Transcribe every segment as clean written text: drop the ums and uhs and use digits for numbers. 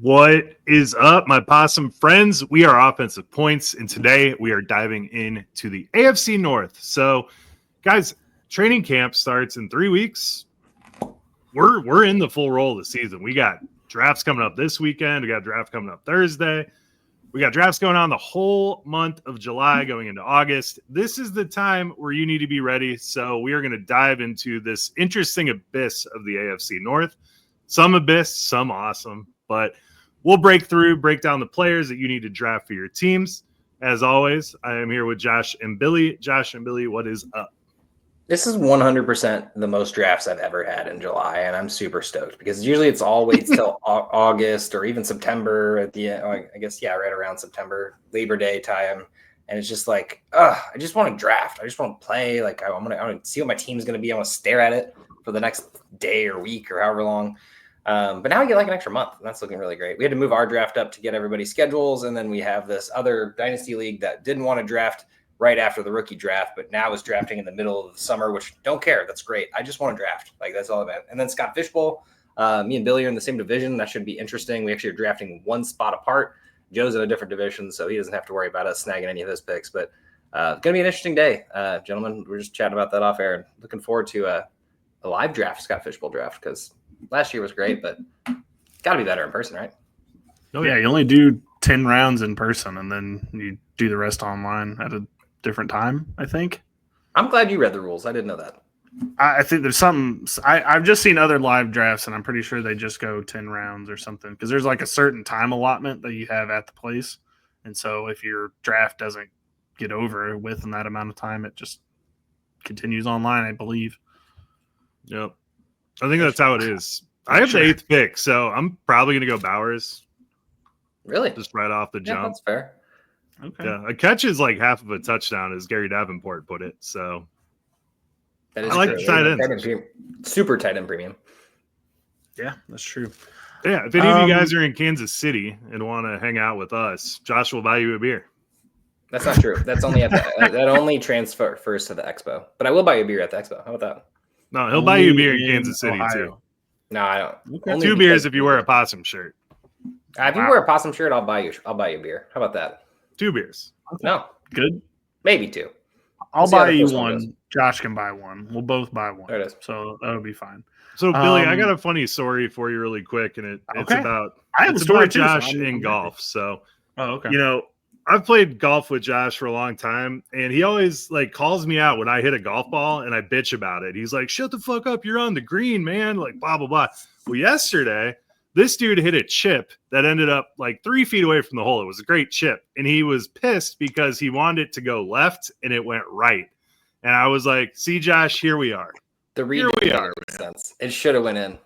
What is up, my possum friends? We are Offensive Points, and today we are diving into the AFC North. So, guys, training camp starts in 3 weeks. We're in the full roll of the season. We got drafts coming up this weekend. We got a draft coming up Thursday. We got drafts going on the whole month of July going into August. This is the time where you need to be ready. So we are going to dive into this interesting abyss of the AFC North. Some abyss, some awesome. But we'll break down the players that you need to draft for your teams. As always, I am here with Josh and Billy. Josh and Billy, what is up? This is 100% the most drafts I've ever had in July, and I'm super stoked because usually it's all waits till August or even September at the end. I guess, right around September, Labor Day time. And it's just like, I just want to draft. I just want to play. Like, I want to see what my team's going to be. I want to stare at it for the next day or week or however long. But now we get like an extra month, and that's looking really great. We had to move our draft up to get everybody's schedules, and then we have this other Dynasty League that didn't want to draft right after the rookie draft, but now is drafting in the middle of the summer, which don't care. That's great. I just want to draft. Like, that's all about it. And then Scott Fishbowl, me and Billy are in the same division. That should be interesting. We actually are drafting one spot apart. Joe's in a different division, so he doesn't have to worry about us snagging any of his picks. But it's going to be an interesting day, gentlemen. We're just chatting about that off air and looking forward to a live draft, Scott Fishbowl draft, because last year was great, but got to be better in person, right? Oh, yeah. You only do 10 rounds in person, and then you do the rest online at a different time, I think. I'm glad you read the rules. I didn't know that. I think there's something I've just seen other live drafts, and I'm pretty sure they just go 10 rounds or something because there's like a certain time allotment that you have at the place. And so if your draft doesn't get over within that amount of time, it just continues online, I believe. Yep. I think that's how it is. I have the 8th pick, so I'm probably going to go Bowers. Really? Just right off the jump. That's fair. Okay. Yeah, a catch is like half of a touchdown, as Gary Davenport put it. So that is I like the tight end. Super tight end premium. Yeah, that's true. Yeah, if any of you guys are in Kansas City and want to hang out with us, Josh will buy you a beer. That's not true. That's only at that only transfers to the expo. But I will buy you a beer at the expo. How about that? No, he'll buy you a beer in Kansas City Ohio. Too. No, I don't. Okay. 2 beers if you wear a possum shirt. If you wear a possum shirt, I'll buy you a beer. How about that? 2 beers. No, good. Maybe 2. I'll buy you one. Josh can buy one. We'll both buy one. There it is. So that'll be fine. So Billy, I got a funny story for you, really quick, and it's okay. about I have a story too, Josh in golf. So, okay. You know, I've played golf with Josh for a long time, and he always like calls me out when I hit a golf ball and I bitch about it. He's like, "Shut the fuck up! You're on the green, man!" Like blah blah blah. Well, yesterday, this dude hit a chip that ended up like 3 feet away from the hole. It was a great chip, and he was pissed because he wanted it to go left and it went right. And I was like, "See, Josh, here we are. Here we are. Sense. It should have went in.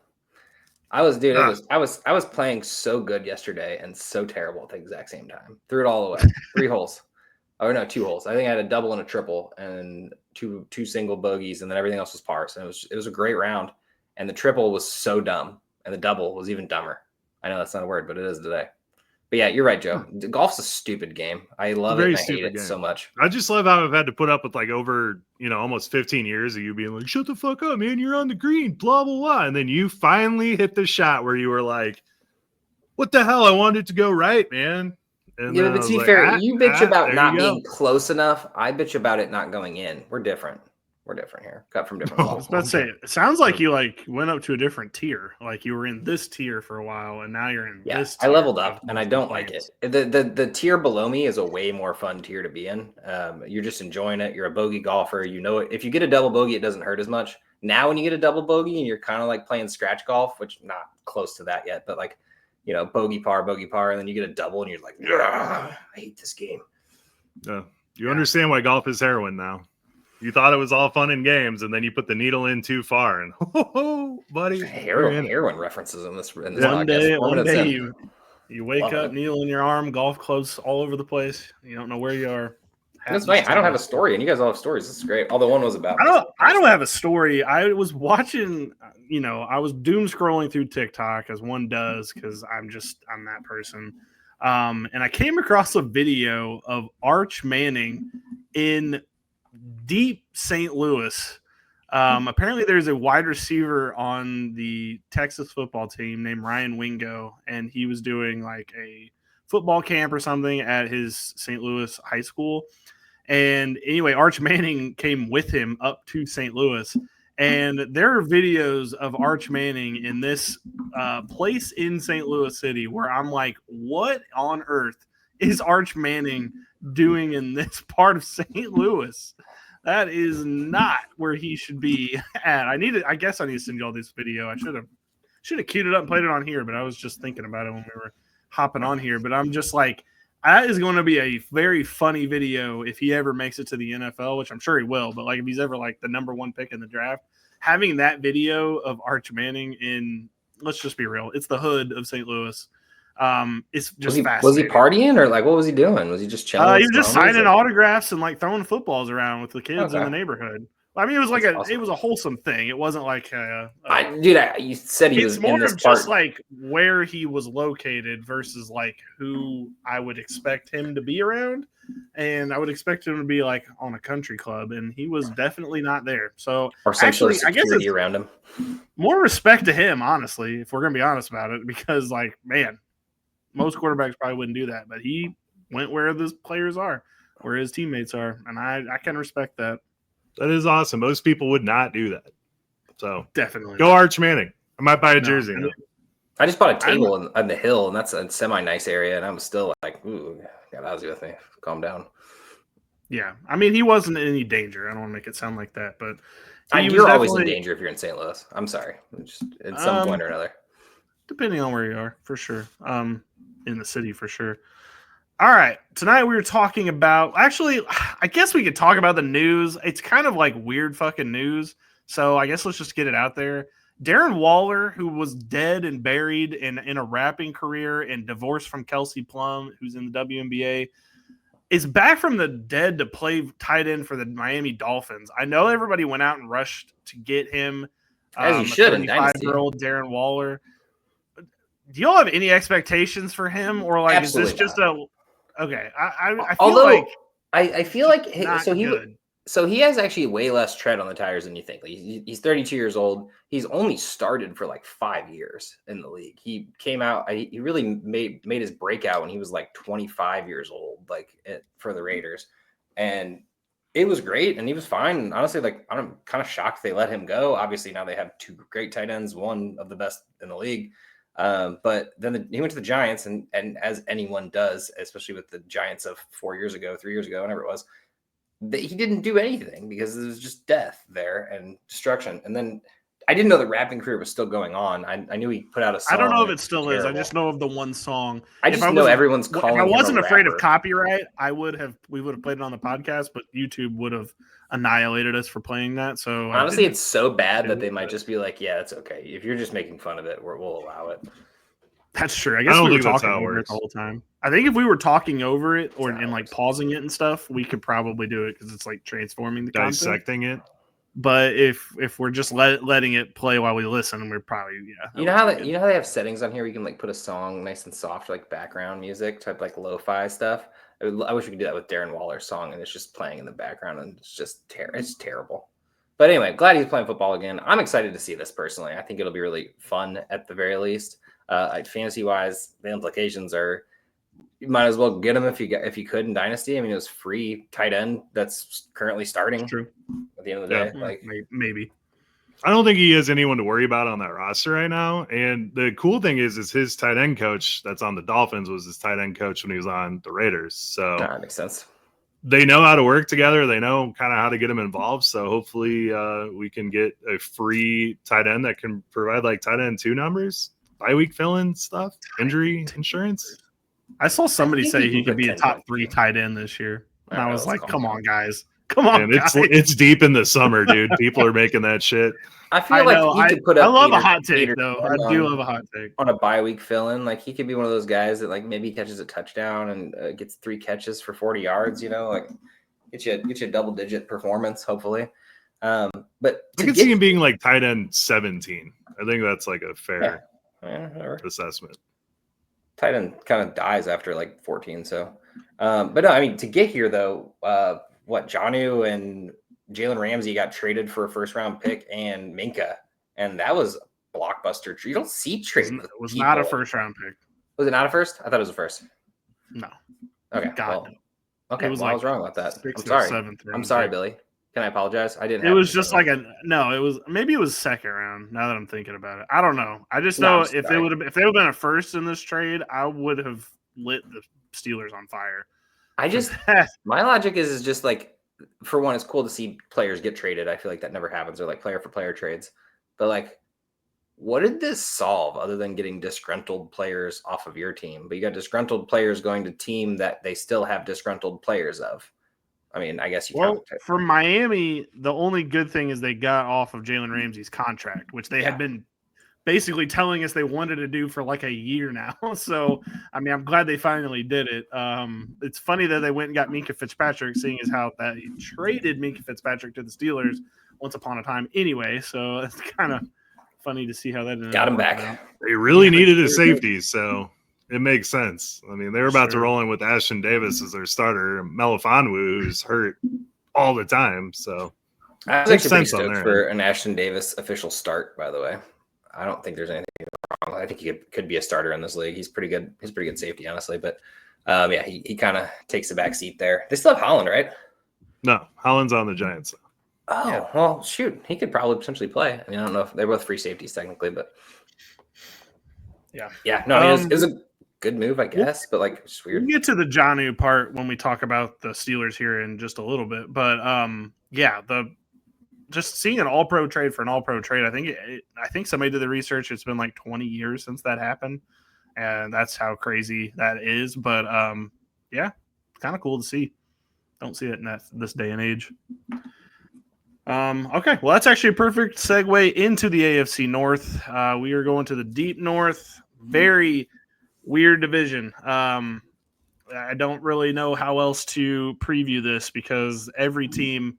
I was playing so good yesterday and so terrible at the exact same time. Threw it all away. 3 holes. Oh no, 2 holes. I think I had a double and a triple and two single bogeys, and then everything else was pars. And it was a great round. And the triple was so dumb, and the double was even dumber. I know that's not a word, but it is today. But yeah, you're right, Joe. Golf's a stupid game. I love it and I hate it so much. I just love how I've had to put up with like over, almost 15 years of you being like, "Shut the fuck up, man. You're on the green, blah, blah, blah." And then you finally hit the shot where you were like, "What the hell? I wanted it to go right, man." And yeah, but to be fair, you bitch about not being close enough. I bitch about it not going in. We're different. We're different here. Cut from different. I was about to say, it sounds like you went up to a different tier. Like you were in this tier for a while, and now you're in this tier. I leveled up, and I don't like it. The tier below me is a way more fun tier to be in. You're just enjoying it. You're a bogey golfer. You know it. If you get a double bogey, it doesn't hurt as much. Now when you get a double bogey, and you're kind of like playing scratch golf, which not close to that yet, but like, bogey par, and then you get a double, and you're like, I hate this game. You understand why golf is heroin now. You thought it was all fun and games, and then you put the needle in too far, and buddy, heroin references in this one day you wake up, needle in your arm, golf clubs all over the place. You don't know where you are. That's funny. I don't have a story, and you guys all have stories. This is great. Although one was about. I don't have a story. I was watching. I was doom scrolling through TikTok as one does because I'm that person. And I came across a video of Arch Manning in deep St. Louis Apparently, there's a wide receiver on the Texas football team named Ryan Wingo, and he was doing like a football camp or something at his St. Louis high school. And anyway, Arch Manning came with him up to St. Louis. And there are videos of Arch Manning in this place in St. Louis City where I'm like, what on earth is Arch Manning doing in this part of St. Louis? That is not where he should be at. I guess I need to send you all this video. I should have queued it up and played it on here, but I was just thinking about it when we were hopping on here. But I'm just like, that is going to be a very funny video if he ever makes it to the NFL, which I'm sure he will. But like if he's ever like the number one pick in the draft, having that video of Arch Manning in, let's just be real, it's the hood of St. Louis. It's just fascinating. Was he partying or like what was he doing? Was he just chilling? He was just signing autographs and like throwing footballs around with the kids in the neighborhood. I mean, it was like it was a wholesome thing. It wasn't like you said he was more in this of part. just like where he was located versus like who I would expect him to be around, and I would expect him to be like on a country club, and he was definitely not there. So or some actually, sort of security around him. More respect to him, honestly, if we're gonna be honest about it, because like man, most quarterbacks probably wouldn't do that, but he went where the players are, where his teammates are, and I can respect that. That is awesome. Most people would not do that. So definitely go Arch Manning. I might buy a jersey. I just bought a table on the hill, and that's a semi-nice area, and I'm still like, ooh, yeah, that was with me. Calm down. Yeah. I mean, he wasn't in any danger. I don't want to make it sound like that, but you're always in danger if you're in St. Louis. I'm sorry. Just at some point or another. Depending on where you are, for sure. In the city, for sure. All right. Tonight we were talking about, actually, I guess we could talk about the news. It's kind of like weird fucking news. So I guess let's just get it out there. Darren Waller, who was dead and buried in a rapping career and divorced from Kelsey Plum, who's in the WNBA, is back from the dead to play tight end for the Miami Dolphins. I know everybody went out and rushed to get him. As you should in Dynasty. 35-year-old Darren Waller. Do y'all have any expectations for him? Or like, Absolutely is this just a... Okay, I feel like so he has actually way less tread on the tires than you think. Like he's 32 years old. He's only started for like 5 years in the league. He came out. He really made his breakout when he was like 25 years old, like for the Raiders, and it was great. And he was fine. And honestly, like I'm kind of shocked they let him go. Obviously, now they have two great tight ends, one of the best in the league. But then he went to the Giants, and as anyone does, especially with the Giants of 4 years ago, 3 years ago, whenever it was, he didn't do anything because it was just death there and destruction. And then I didn't know the rapping career was still going on. I knew he put out a song. I don't know if it still is. I just know of the one song. I just know everyone's calling him a rapper. If I wasn't afraid of copyright, we would have played it on the podcast, but YouTube would have annihilated us for playing that. So honestly, it's so bad that they might just be like, yeah, it's okay. If you're just making fun of it, we'll allow it. That's true. I guess we were talking over it the whole time. I think if we were talking over it and like pausing it and stuff, we could probably do it because it's like transforming the dissecting content. It. But if we're just letting it play while we listen, we're probably You know how they have settings on here where you can like put a song nice and soft, like background music type, like lo-fi stuff. I wish we could do that with Darren Waller's song, and it's just playing in the background, and it's just it's terrible. But anyway, glad he's playing football again. I'm excited to see this personally. I think it'll be really fun at the very least. Fantasy wise, the implications are you might as well get him if you could in Dynasty. I mean, it was free tight end that's currently starting. That's true. At the end of the day, like maybe. I don't think he has anyone to worry about on that roster right now. And the cool thing is his tight end coach that's on the Dolphins was his tight end coach when he was on the Raiders. So that makes sense. They know how to work together. They know kind of how to get him involved. So hopefully we can get a free tight end that can provide like tight end 2 numbers, bye-week fill-in stuff, injury insurance. I saw somebody say he could be a top 3 tight end this year. And I was like, come on, guys. Come on, guys. It's deep in the summer, dude. People are making that shit. I feel like he could put up. I love a hot take, though. I do love a hot take. On a bye-week fill-in, like he could be one of those guys that like maybe catches a touchdown and gets 3 catches for 40 yards, you know, like get you a double-digit performance, hopefully. But I can see him being like tight end 17. I think that's like a fair assessment. Tight end kind of dies after like 14. So, but no, I mean, to get here though, Jonnu and Jalen Ramsey got traded for a first-round pick and Minka, and that was a blockbuster. You don't see trade. It was not a first-round pick. Was it not a first? I thought it was a first. No. Okay. God, well, okay. It was I was wrong about that. I'm sorry. I'm sorry, Billy. Can I apologize? I didn't. It was just like it was second round. Now that I'm thinking about it, I don't know. I just know if they would have been a first in this trade, I would have lit the Steelers on fire. My logic is just like, for one, it's cool to see players get traded. I feel like that never happens, or like player for player trades. But like, what did this solve other than getting disgruntled players off of your team? But you got disgruntled players going to team that they still have disgruntled players of. I mean, I guess for Miami, the only good thing is they got off of Jalen Ramsey's contract, which they had been basically telling us they wanted to do for like a year now. So, I mean, I'm glad they finally did it. It's funny that they went and got Minkah Fitzpatrick, seeing as how that he traded Minkah Fitzpatrick to the Steelers once upon a time anyway. So it's kind of funny to see how that ended got him back. They really needed a safety, so it makes sense. I mean, they were about to roll in with Ashton Davis as their starter, Melifonwu, who's hurt all the time. So I was actually pretty stoked for an Ashton Davis official start, by the way. I don't think there's anything wrong. I think he could be a starter in this league. He's pretty good. He's pretty good safety, honestly. But he kind of takes the back seat there. They still have Holland, right? No, Holland's on the Giants. Oh, well, shoot. He could probably potentially play. I mean, I don't know if they're both free safeties technically, but yeah. No, it was a good move, I guess, but like, it's weird. We'll get to the Jonnu part when we talk about the Steelers here in just a little bit. But just seeing an all-pro trade for an all-pro trade, I think somebody did the research. It's been like 20 years since that happened, and that's how crazy that is. But kind of cool to see. Don't see it in this day and age. Okay, well, that's actually a perfect segue into the AFC North. We are going to the deep north. Very weird division. I don't really know how else to preview this because every team,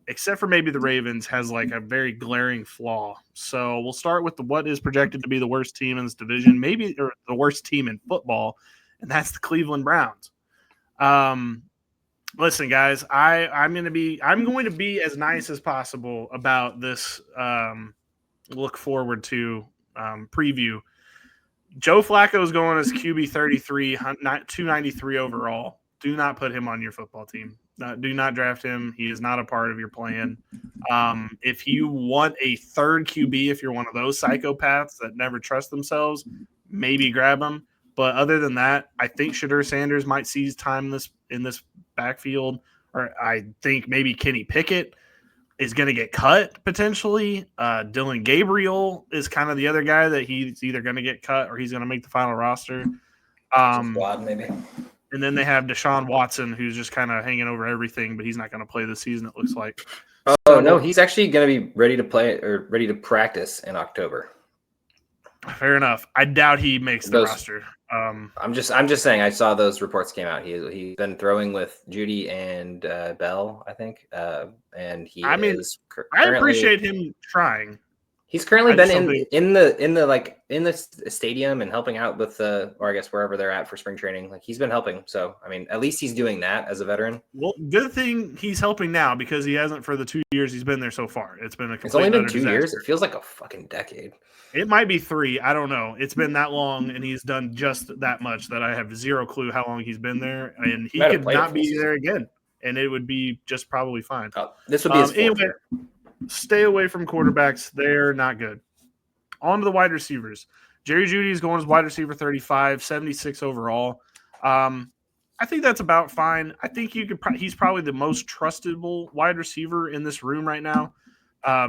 except for maybe the Ravens, has like a very glaring flaw. So we'll start with what is projected to be the worst team in this division, maybe or the worst team in football, and that's the Cleveland Browns. Listen, guys, I'm going to be as nice as possible about this look forward to preview. Joe Flacco is going as QB 33, 293 overall. Do not put him on your football team. Do not draft him. He is not a part of your plan. If you want a third QB, if you're one of those psychopaths that never trust themselves, maybe grab him. But other than that, I think Shadur Sanders might seize time in this backfield. Or I think maybe Kenny Pickett is going to get cut potentially. Dylan Gabriel is kind of the other guy that he's either going to get cut or he's going to make the final roster. Squad maybe. And then they have Deshaun Watson, who's just kind of hanging over everything, but he's not going to play this season, it looks like. No, he's actually going to be ready to play or ready to practice in October. Fair enough. I doubt he makes the roster. I'm just saying. I saw those reports came out. He's been throwing with Judy and Bell, I think, and he. I appreciate him trying. He's currently been in the stadium and helping out with or I guess wherever they're at for spring training. Like he's been helping. So I mean, at least he's doing that as a veteran. Well, good thing he's helping now because he hasn't for the 2 years he's been there so far. It's been It's only been 2 years. It feels like a fucking decade. It might be 3. I don't know. It's been that long, and he's done just that much that I have zero clue how long he's been there. And he could not be there again, and it would be just probably fine. This would be his anyway. Stay away from quarterbacks. They're not good. On to the wide receivers. Jerry Jeudy is going as wide receiver 35, 76 overall. I think that's about fine. I think he's probably the most trustable wide receiver in this room right now.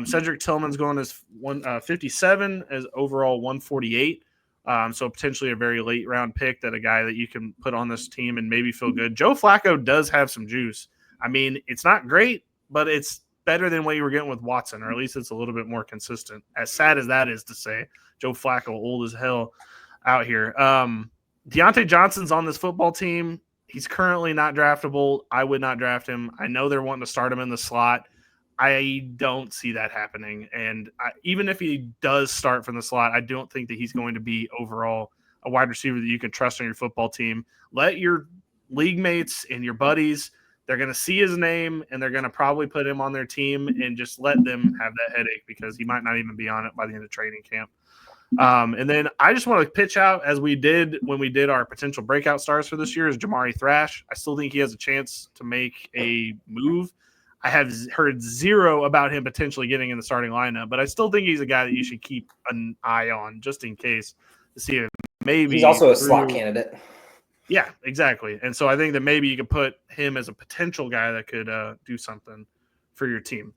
Cedric Tillman's going as 57 as overall 148. So potentially a very late round pick that a guy that you can put on this team and maybe feel good. Joe Flacco does have some juice. I mean, it's not great, but it's better than what you were getting with Watson, or at least it's a little bit more consistent. As sad as that is to say, Joe Flacco, old as hell out here. Deontay Johnson's on this football team. He's currently not draftable. I would not draft him. I know they're wanting to start him in the slot. I don't see that happening. And even if he does start from the slot, I don't think that he's going to be overall a wide receiver that you can trust on your football team. Let your league mates and your buddies they're going to see his name and they're going to probably put him on their team and just let them have that headache because he might not even be on it by the end of training camp. And then I just want to pitch out, as we did when we did our potential breakout stars for this year, is Jamari Thrash. I still think he has a chance to make a move. I have heard zero about him potentially getting in the starting lineup, but I still think he's a guy that you should keep an eye on just in case to see if maybe he's also a slot candidate. Yeah, exactly. And so I think that maybe you could put him as a potential guy that could do something for your team.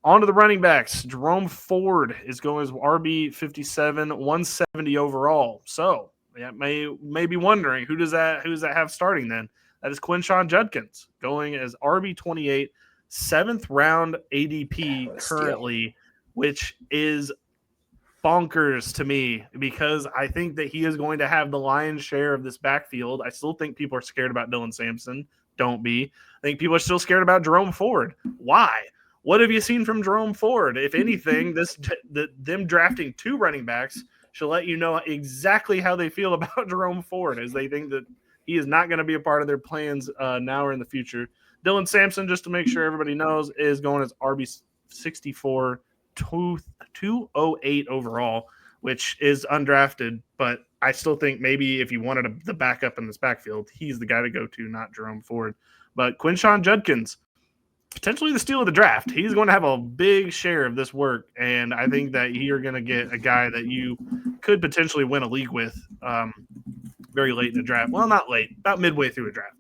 On to the running backs. Jerome Ford is going as RB 57, 170 overall. So yeah, may be wondering who does that have starting then? That is Quinshawn Judkins going as RB 28, 7th round ADP currently, which is bonkers to me because I think that he is going to have the lion's share of this backfield. I still think people are scared about Dylan Sampson. Don't be. I think people are still scared about Jerome Ford. Why? What have you seen from Jerome Ford? If anything, them drafting 2 running backs should let you know exactly how they feel about Jerome Ford, as they think that he is not going to be a part of their plans now or in the future. Dylan Sampson, just to make sure everybody knows, is going as RB 64, 208 overall, which is undrafted, but I still think maybe if you wanted the backup in this backfield, he's the guy to go to, not Jerome Ford. But Quinshawn Judkins, potentially the steal of the draft. He's going to have a big share of this work, and I think that you're going to get a guy that you could potentially win a league with very late in the draft. Well, not late, about midway through a draft.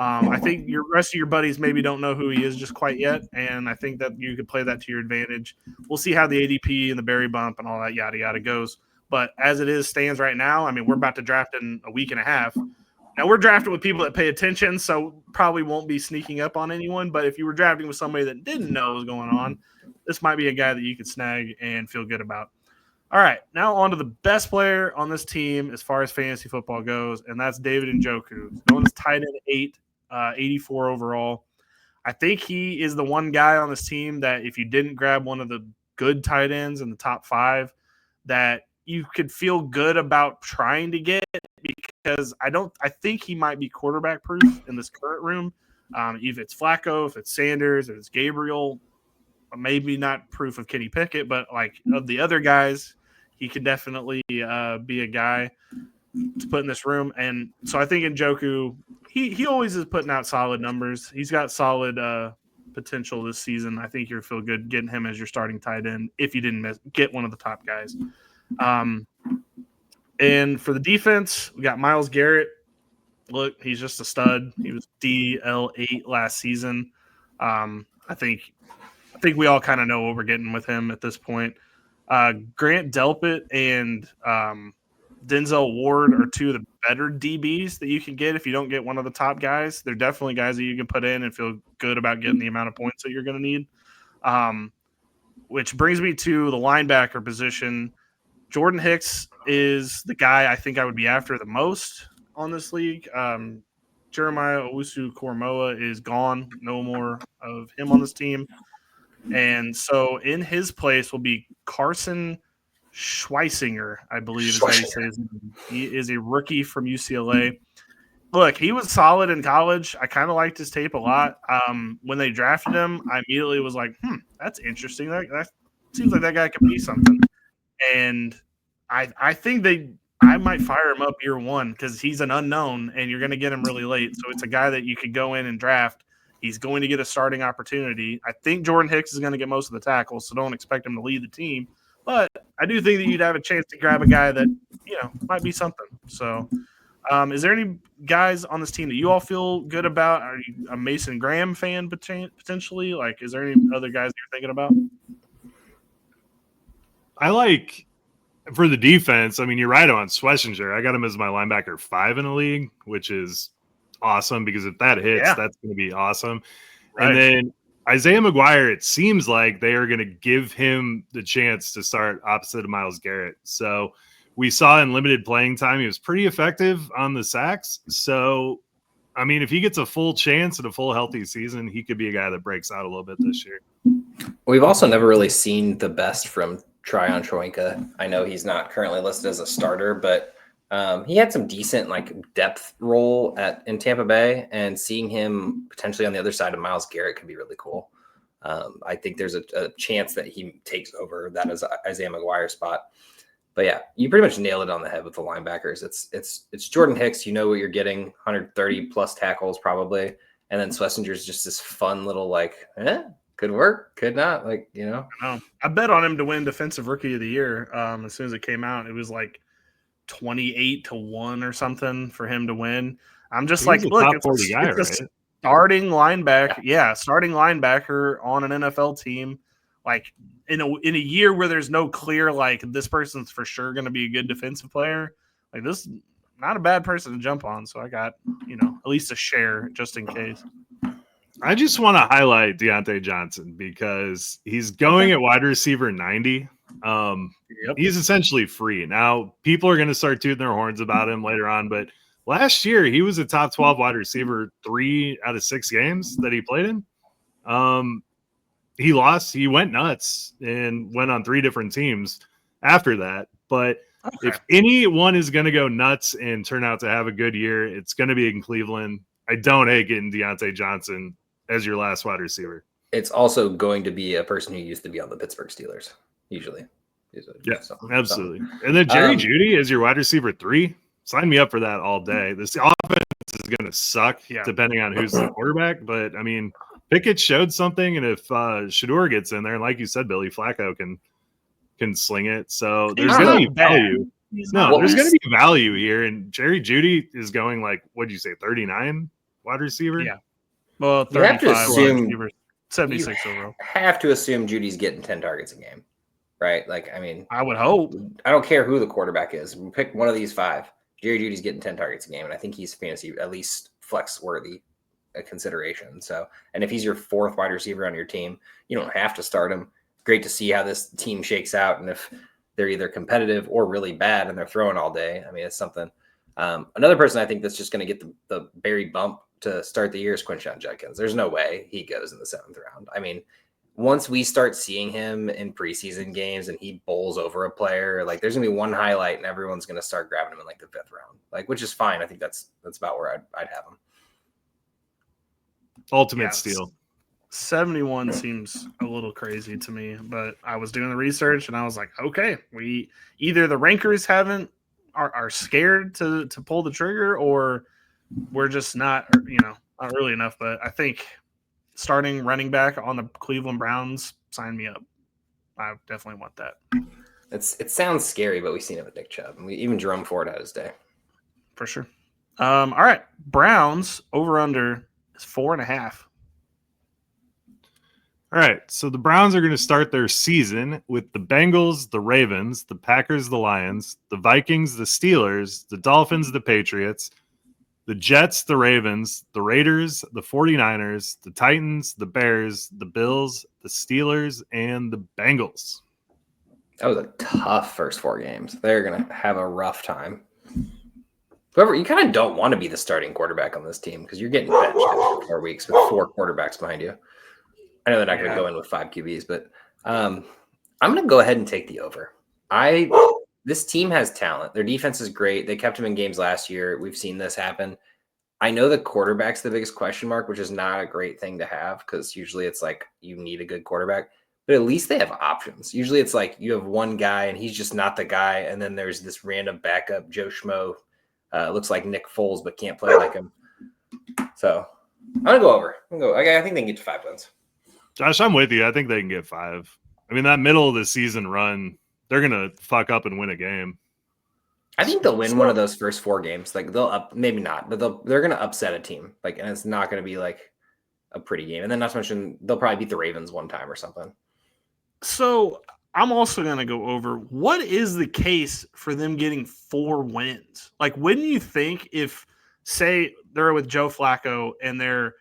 I think your rest of your buddies maybe don't know who he is just quite yet, and I think that you could play that to your advantage. We'll see how the ADP and the berry bump and all that yada yada goes. But as it stands right now, I mean, we're about to draft in a week and a half. Now, we're drafting with people that pay attention, so probably won't be sneaking up on anyone. But if you were drafting with somebody that didn't know what was going on, this might be a guy that you could snag and feel good about. All right, now on to the best player on this team as far as fantasy football goes, and that's David Njoku. Known as tight end 8, 84 overall. I think he is the one guy on this team that if you didn't grab one of the good tight ends in the top 5, that you could feel good about trying to get, because I think he might be quarterback proof in this current room. If it's Flacco, if it's Sanders, if it's Gabriel, maybe not proof of Kenny Pickett, but like of the other guys, he could definitely be a guy to put in this room. And so I think Njoku, he always is putting out solid numbers. He's got solid potential this season. I think you'll feel good getting him as your starting tight end if you didn't get one of the top guys. And for the defense, we got Myles Garrett. Look, he's just a stud. He was DL8 last season. I think we all kind of know what we're getting with him at this point. Grant Delpit and Denzel Ward are 2 of the better DBs that you can get if you don't get one of the top guys. They're definitely guys that you can put in and feel good about getting the amount of points that you're going to need. Which brings me to the linebacker position. Jordan Hicks is the guy I think I would be after the most on this league. Jeremiah Owusu-Koramoah is gone. No more of him on this team. And so in his place will be Carson Schweisinger, I believe is how you say his name. He is a rookie from UCLA. Look, he was solid in college. I kind of liked his tape a lot. When they drafted him, I immediately was like, that's interesting. That seems like that guy could be something. And I think I might fire him up year 1 because he's an unknown and you're going to get him really late. So it's a guy that you could go in and draft. He's going to get a starting opportunity. I think Jordan Hicks is going to get most of the tackles, so don't expect him to lead the team. But I do think that you'd have a chance to grab a guy that, might be something. So is there any guys on this team that you all feel good about? Are you a Mason Graham fan potentially? Like, is there any other guys you're thinking about? I like for the defense. I mean, you're right on Schlesinger. I got him as my linebacker 5 in the league, which is awesome because if that hits, that's going to be awesome. Right. And then Isaiah McGuire, it seems like they are going to give him the chance to start opposite of Myles Garrett. So we saw in limited playing time, he was pretty effective on the sacks. So, I mean, if he gets a full chance and a full healthy season, he could be a guy that breaks out a little bit this year. We've also never really seen the best from Tryon Shoyinka. I know he's not currently listed as a starter, but He had some decent like depth role in Tampa Bay, and seeing him potentially on the other side of Myles Garrett could be really cool. I think there's a chance that he takes over that as Isaiah McGuire spot. But yeah, you pretty much nailed it on the head with the linebackers. It's Jordan Hicks. You know what you're getting, 130 plus tackles probably, and then Schlesinger's just this fun little could work, could not, I bet on him to win Defensive Rookie of the Year. As soon as it came out, it was like 28-1 or something for him to win. I'm just like, look, it's a starting linebacker. Yeah, starting linebacker on an NFL team. Like in a year where there's no clear, like this person's for sure going to be a good defensive player. Like this is not a bad person to jump on. So I got, at least a share just in case. I just want to highlight Deontay Johnson because he's going at wide receiver 90. He's essentially free. Now, people are going to start tooting their horns about him later on, but last year he was a top 12 wide receiver 3 out of 6 games that he played in. He lost. He went nuts and went on 3 different teams after that. But if anyone is going to go nuts and turn out to have a good year, it's going to be in Cleveland. I don't hate getting Deontay Johnson as your last wide receiver. It's also going to be a person who used to be on the Pittsburgh Steelers, usually. Yeah, absolutely. And then Jerry Jeudy as your wide receiver 3. Sign me up for that all day. This offense is going to suck depending on who's the quarterback. But, I mean, Pickett showed something. And if Shedeur gets in there, and like you said, Billy Flacco can sling it. So there's going to be value. There's going to be value here. And Jerry Jeudy is going like, what did you say, 39 wide receiver? Yeah. Well, 35 wide receiver, 76 overall. Have to assume Judy's getting 10 targets a game, right? Like, I mean, I would hope. I don't care who the quarterback is. Pick one of these 5. Jerry Jeudy's getting 10 targets a game, and I think he's fantasy at least flex worthy a consideration. So, and if he's your 4th wide receiver on your team, you don't have to start him. Great to see how this team shakes out, and if they're either competitive or really bad and they're throwing all day, I mean, it's something. Another person I think that's just going to get the Barry bump to start the year is Quinshon Judkins. There's no way he goes in the 7th round. I mean, once we start seeing him in preseason games and he bowls over a player, like there's gonna be one highlight and everyone's gonna start grabbing him in like the 5th round, like, which is fine. I think that's about where I'd have him. Ultimate steal. 71 seems a little crazy to me, but I was doing the research and I was like, okay, we either the rankers are scared to pull the trigger, or we're just not early enough. But I think starting running back on the Cleveland Browns, sign me up. I definitely want that. It sounds scary, but we've seen it with Nick Chubb. And even Jerome Ford had his day. For sure. All right. Browns over under is 4.5. All right. So the Browns are going to start their season with the Bengals, the Ravens, the Packers, the Lions, the Vikings, the Steelers, the Dolphins, the Patriots, the Jets, the Ravens, the Raiders, the 49ers, the Titans, the Bears, the Bills, the Steelers, and the Bengals. That was a tough first 4 games. They're going to have a rough time. However, you kind of don't want to be the starting quarterback on this team because you're getting benched every 4 weeks with 4 quarterbacks behind you. I know they're not going to go in with 5 QBs, but I'm going to go ahead and take the over. This team has talent. Their defense is great. They kept him in games last year. We've seen this happen. I know the quarterback's the biggest question mark, which is not a great thing to have because usually it's like you need a good quarterback, but at least they have options. Usually it's like you have one guy and he's just not the guy, and then there's this random backup Joe Schmo. Looks like Nick Foles, but can't play like him. So I'm going to go over. I think they can get to 5 wins. Josh, I'm with you. I think they can get 5. I mean, that middle of the season run, they're going to fuck up and win a game. I think they'll win one of those first 4 games. Like maybe not, but they're going to upset a team. Like, and it's not going to be like a pretty game. And then not to mention, they'll probably beat the Ravens one time or something. So I'm also going to go over. What is the case for them getting 4 wins? Like, wouldn't you think if, say, they're with Joe Flacco and they're,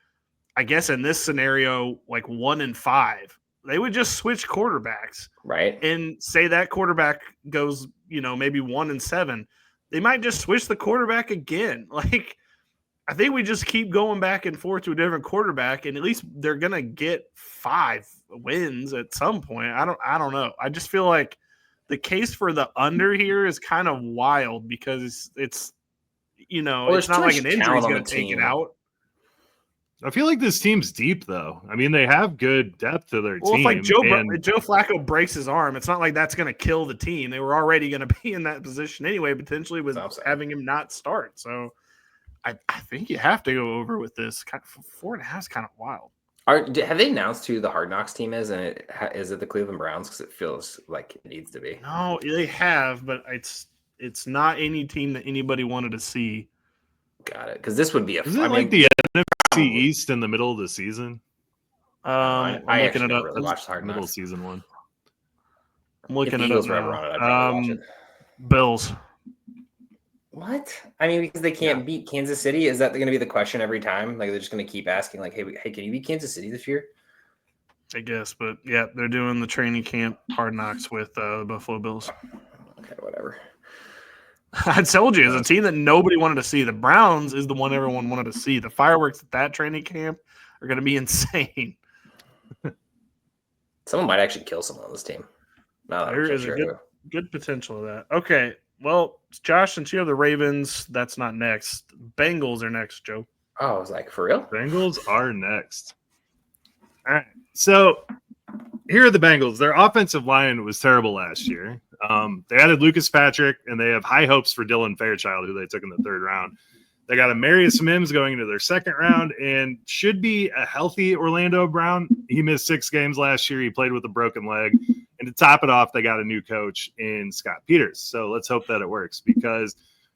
I guess in this scenario, like 1-5, they would just switch quarterbacks, right? And say that quarterback goes, maybe 1-7. They might just switch the quarterback again. Like, I think we just keep going back and forth to a different quarterback, and at least they're gonna get 5 wins at some point. I don't know. I just feel like the case for the under here is kind of wild because it's it's not like an injury is going to take it out. I feel like this team's deep, though. I mean, they have good depth to their team. Well, if Joe Flacco breaks his arm, it's not like that's going to kill the team. They were already going to be in that position anyway, potentially with having him not start. So I think you have to go over with this. 4.5 is kind of wild. Have they announced who the Hard Knocks team is? And is it the Cleveland Browns? Because it feels like it needs to be. No, they have, but it's not any team that anybody wanted to see. Got it. Because this would be the NFC East in the middle of the season? I looking it up. Really watched Hard Knocks. Middle season one. I'm looking it up now. Bills. What? I mean, because they can't beat Kansas City? Is that going to be the question every time? Like, they're just going to keep asking, like, hey, can you beat Kansas City this year? I guess, but yeah, they're doing the training camp Hard Knocks with the Buffalo Bills. Okay, whatever. I told you, it's a team that nobody wanted to see. The Browns is the one everyone wanted to see. The fireworks at that training camp are going to be insane. Someone might actually kill someone on this team. There is a good potential of that. Okay, well, Josh, since you have the Ravens, that's not next. Bengals are next, Joe. Oh, I was like, for real? Bengals are next. All right, so here are the Bengals. Their offensive line was terrible last year. They added Lucas Patrick, and they have high hopes for Dylan Fairchild, who they took in the third round. They got a Marius Mims going into their second round and should be a healthy Orlando Brown. He missed 6 games last year. He played with a broken leg. And to top it off, they got a new coach in Scott Peters. So let's hope that it works, because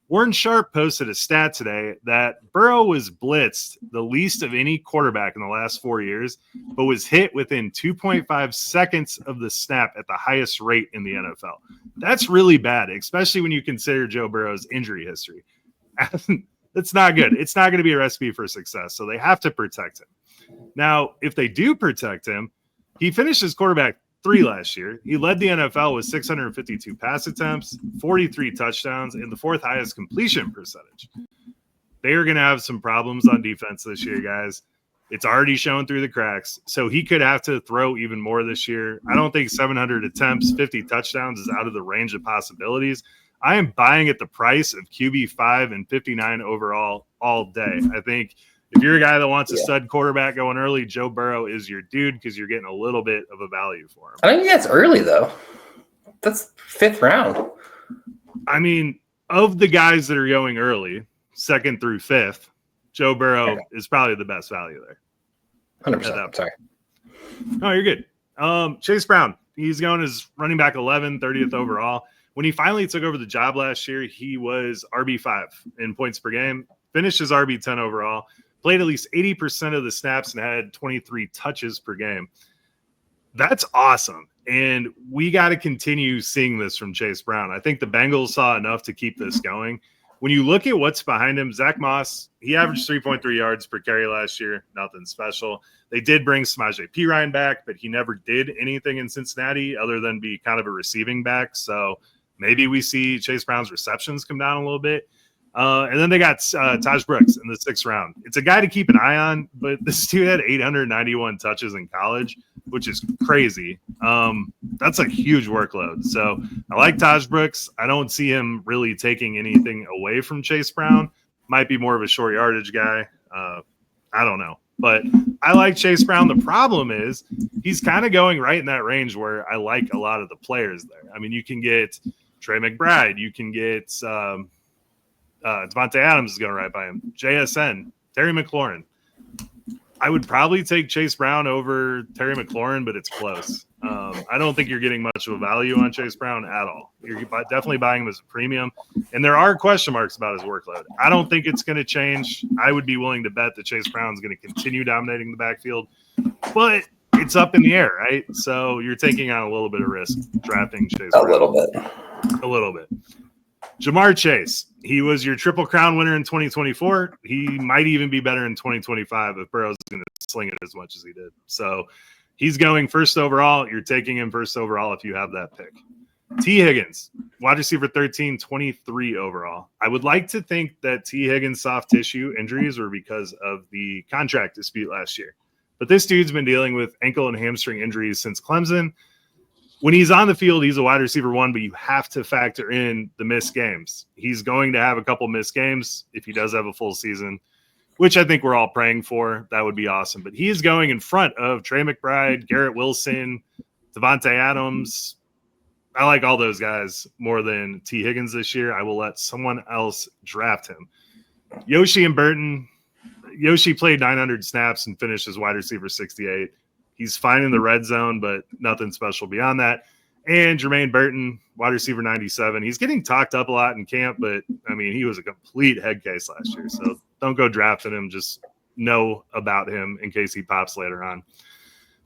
Warren Sharp posted a stat today that Burrow was blitzed the least of any quarterback in the last 4 years, but was hit within 2.5 seconds of the snap at the highest rate in the NFL. That's really bad, especially when you consider Joe Burrow's injury history. That's not good. It's not going to be a recipe for success, so they have to protect him. Now, if they do protect him, he finished as quarterback 3 last year. He led the NFL with 652 pass attempts, 43 touchdowns, and the 4th highest completion percentage. They are going to have some problems on defense this year, guys. It's already shown through the cracks, so he could have to throw even more this year. I don't think 700 attempts, 50 touchdowns is out of the range of possibilities. I am buying at the price of QB5 and 59 overall all day. I think if you're a guy that wants a stud quarterback going early, Joe Burrow is your dude, because you're getting a little bit of a value for him. I think that's early, though. That's 5th round. I mean, of the guys that are going early, 2nd through 5th, Joe Burrow is probably the best value there. 100%. Sorry. No, you're good. Chase Brown, he's going as running back 11, 30th overall. When he finally took over the job last year, he was RB5 in points per game, finished as RB10 overall, played at least 80% of the snaps, and had 23 touches per game. That's awesome. And we got to continue seeing this from Chase Brown. I think the Bengals saw enough to keep this going. When you look at what's behind him, Zach Moss, he averaged 3.3 yards per carry last year. Nothing special. They did bring Samaje Perine back, but he never did anything in Cincinnati other than be kind of a receiving back. So maybe we see Chase Brown's receptions come down a little bit. And then they got Taj Brooks in the 6th round. It's a guy to keep an eye on, but this dude had 891 touches in college, which is crazy. That's a huge workload. So I like Taj Brooks. I don't see him really taking anything away from Chase Brown. Might be more of a short yardage guy. I don't know. But I like Chase Brown. The problem is he's kind of going right in that range where I like a lot of the players there. I mean, you can get Trey McBride. You can get Devontae Adams is going right by him. JSN, Terry McLaurin. I would probably take Chase Brown over Terry McLaurin, but it's close. I don't think you're getting much of a value on Chase Brown at all. You're definitely buying him as a premium. And there are question marks about his workload. I don't think it's going to change. I would be willing to bet that Chase Brown is going to continue dominating the backfield. But it's up in the air, right? So you're taking on a little bit of risk drafting Chase Brown. A little bit. Jamar Chase, he was your Triple Crown winner in 2024. He might even be better in 2025 if Burrow's going to sling it as much as he did. So he's going 1st overall. You're taking him 1st overall if you have that pick. T. Higgins, wide receiver 13, 23 overall. I would like to think that T. Higgins' soft tissue injuries were because of the contract dispute last year. But this dude's been dealing with ankle and hamstring injuries since Clemson. when he's on the field, he's a wide receiver 1, but you have to factor in the missed games. He's going to have a couple missed games if he does have a full season, which I think we're all praying for. That would be awesome. But he is going in front of Trey McBride, Garrett Wilson, Devontae Adams. I like all those guys more than T. Higgins this year. I will let someone else draft him. Yoshi and Burton. Yoshi played 900 snaps and finished as wide receiver 68. He's fine in the red zone, but nothing special beyond that. And Jermaine Burton, wide receiver 97. He's getting talked up a lot in camp, but, I mean, he was a complete head case last year. So don't go drafting him. Just know about him in case he pops later on.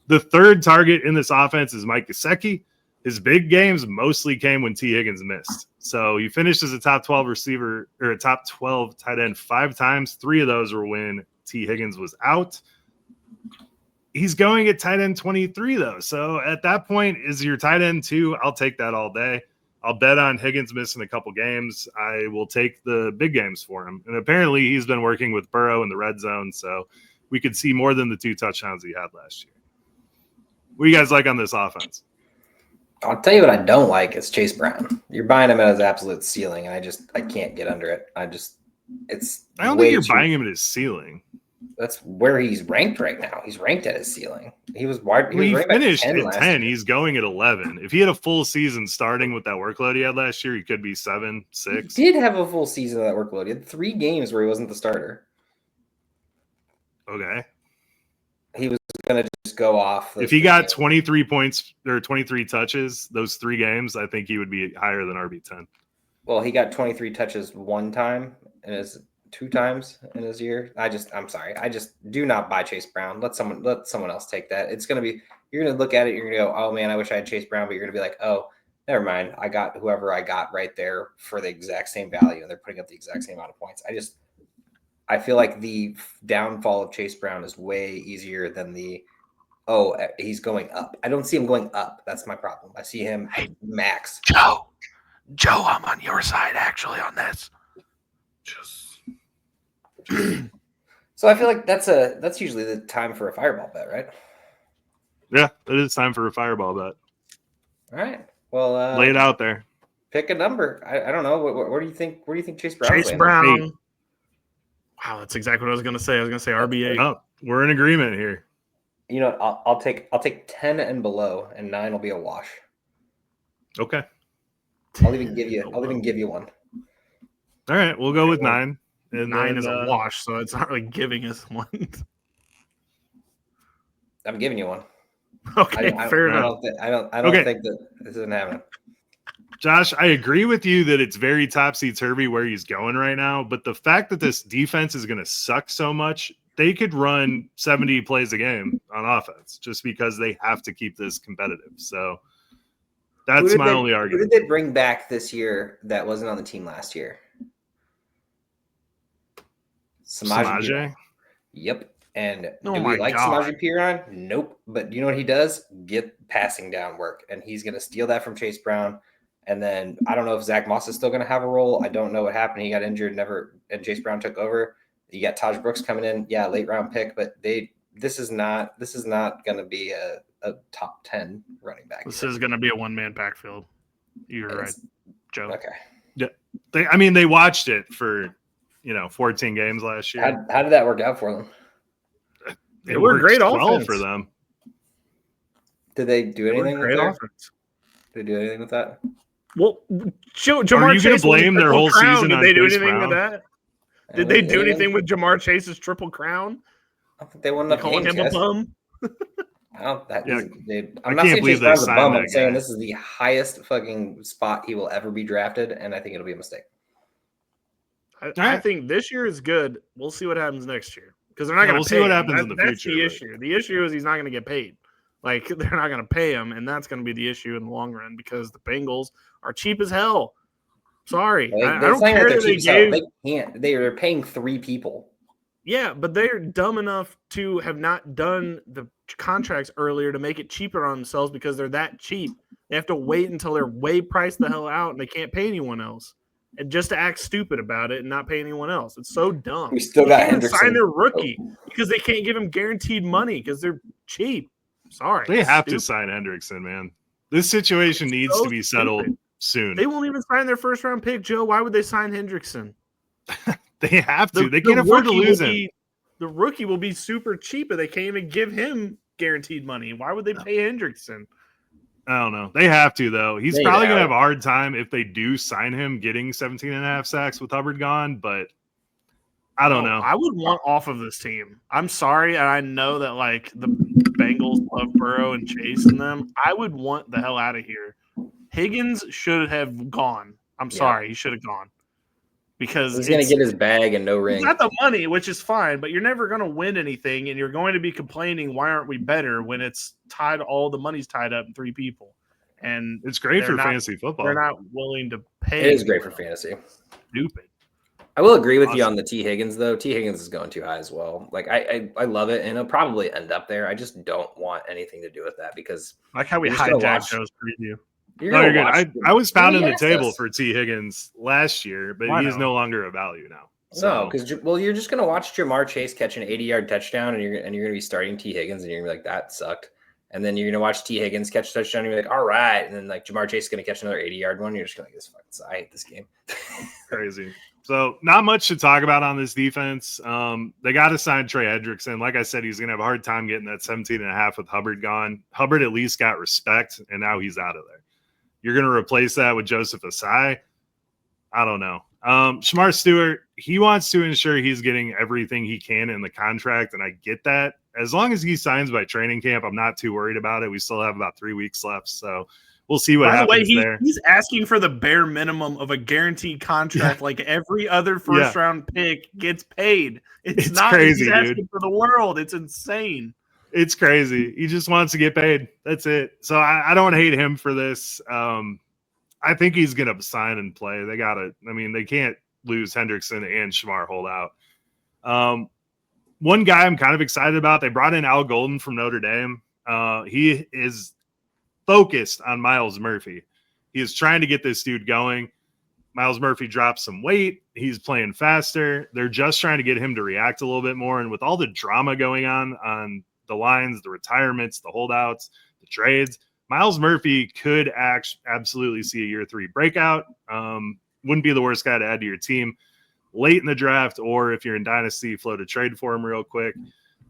The third target in this offense is Mike Gesicki. His big games mostly came when T. Higgins missed. So he finished as a top 12 receiver or a top 12 tight end 5 times. 3 of those were when T. Higgins was out. He's going at tight end 23, though. So at that point, is your tight end 2? I'll take that all day. I'll bet on Higgins missing a couple games. I will take the big games for him. And apparently he's been working with Burrow in the red zone, so we could see more than the 2 touchdowns he had last year. What do you guys like on this offense? I'll tell you what I don't like is Chase Brown. You're buying him at his absolute ceiling, and I can't get under it. I don't think you're buying him at his ceiling. That's where he's ranked right now. He's ranked at his ceiling. He finished at 10. He's going at 11. If he had a full season starting with that workload he had last year, he could be 7, 6. He did have a full season of that workload. He had 3 games where he wasn't the starter. Okay. He was going to just go off. If he got 23 points or 23 touches, those 3 games, I think he would be higher than RB10. Well, he got 23 touches 1 time and his 2 times in his year. I'm sorry. I just do not buy Chase Brown. Let someone else take that. It's going to be, you're going to look at it. You're going to go, oh man, I wish I had Chase Brown, but you're going to be like, oh, never mind. I got whoever I got right there for the exact same value. And they're putting up the exact same amount of points. I feel like the downfall of Chase Brown is way easier than he's going up. I don't see him going up. That's my problem. I see him max. Joe, I'm on your side actually on this. So I feel like that's usually the time for a fireball bet, right? Yeah, it is time for a fireball bet. All right. Well, lay it out there. Pick a number. I don't know. Where do you think Chase Brown? Chase Brown. Wow, that's exactly what I was going to say. I was going to say RB8. Oh, we're in agreement here. You know, I'll take 10 and below, and 9 will be a wash. Okay. I'll even give you one. All right, we'll go with 9. And 9 is a wash, so it's not really giving us one. I'm giving you one. Okay, fair enough. I don't think that this isn't happening. Josh, I agree with you that it's very topsy-turvy where he's going right now, but the fact that this defense is going to suck so much, they could run 70 plays a game on offense just because they have to keep this competitive. So that's my only argument. Who did they bring back this year that wasn't on the team last year? Samaje? Yep. And do we like Samaje Perine? Nope. But you know what he does? Get passing down work. And he's going to steal that from Chase Brown. And then I don't know if Zach Moss is still going to have a role. I don't know what happened. He got injured, and Chase Brown took over. You got Taj Brooks coming in. Yeah, late round pick, but this is not going to be a top 10 running back. This is going to be a one-man backfield. You're right, Joe. Okay. Yeah. They watched it for 14 games last year. How did that work out for them? It worked great well for them. Did they do anything with that? Did they do anything with that? Well, Jamar Are you going to blame their whole season on Did they do Chase anything Brown? with that? Did they do anything with Jamar Chase's triple crown? I don't think they won enough calling games, him a bum? I'm not saying Chase Brown's a bum. I'm saying this is the highest fucking spot he will ever be drafted, and I think it'll be a mistake. I think this year is good. We'll see what happens next year because they're not going to. We'll see what happens in the future. That's the issue. The issue is he's not going to get paid. Like they're not going to pay him, and that's going to be the issue in the long run because the Bengals are cheap as hell. Sorry, I don't care that they gave. They can't. They are paying 3 people. Yeah, but they're dumb enough to have not done the contracts earlier to make it cheaper on themselves because they're that cheap. They have to wait until they're way priced the hell out and they can't pay anyone else. And just to act stupid about it and not pay anyone else. It's so dumb. We still got Hendrickson. Sign their rookie because they can't give him guaranteed money because they're cheap. Sorry. They have to sign Hendrickson, man. This situation needs to be settled stupid. soon. They won't even sign their first round pick, Joe. Why would they sign Hendrickson? They have to. They can't afford to lose him. The rookie will be super cheap, and they can't even give him guaranteed money. Why would they pay Hendrickson? I don't know. They have to, though. He's They probably going to have. have a hard time if they do sign him getting 17 and a half sacks with Hubbard gone, but I don't know. I would want off of this team. I'm sorry, and I know that like the Bengals love Burrow and Chase and them. I would want the hell out of here. Higgins should have gone. I'm sorry, he should have gone. Because he's going to get his bag and no ring. He's got the money, which is fine, but you're never going to win anything, and you're going to be complaining, why aren't we better, when it's tied, all the money's tied up in 3 people. And it's great for fantasy football. They're not willing to pay. It is great for fantasy. Stupid. I will agree with you on the T. Higgins, though. T. Higgins is going too high as well. Like, I love it, and it'll probably end up there. I just don't want anything to do with that because like how we hijacked Joe's preview. You're good. I was pounding the table for T. Higgins last year, but he's no longer a value now. So. No, because you're just gonna watch Jamar Chase catch an 80-yard touchdown, and you're gonna be starting T. Higgins, and you're gonna be like, that sucked. And then you're gonna watch T. Higgins catch a touchdown, and you're like, all right. And then like Jamar Chase is gonna catch another 80-yard one. You're just gonna get fucking. I hate this game. Crazy. So not much to talk about on this defense. They got to sign Trey Hendrickson. Like I said, he's going to have a hard time getting that 17 and a half with Hubbard gone. Hubbard at least got respect, and now he's out of there. You're going to replace that with Joseph Asai? I don't know. Shamar Stewart, he wants to ensure he's getting everything he can in the contract, and I get that. As long as he signs by training camp, I'm not too worried about it. We still have about 3 weeks left, so we'll see what happens there. He's asking for the bare minimum of a guaranteed contract, like every other first-round pick gets paid. It's not crazy, he's asking dude. for the world. It's insane. It's crazy. He just wants to get paid. That's it. So I don't hate him for this. I think he's going to sign and play. They got to. I mean, they can't lose Hendrickson and Shamar hold out. One guy I'm kind of excited about, they brought in Al Golden from Notre Dame. He is focused on Miles Murphy. He is trying to get this dude going. Miles Murphy dropped some weight. He's playing faster. They're just trying to get him to react a little bit more. And with all the drama going on the lines, the retirements, the holdouts, the trades, Miles Murphy could absolutely see a year 3 breakout. Wouldn't be the worst guy to add to your team late in the draft, or if you're in Dynasty, float a trade for him real quick.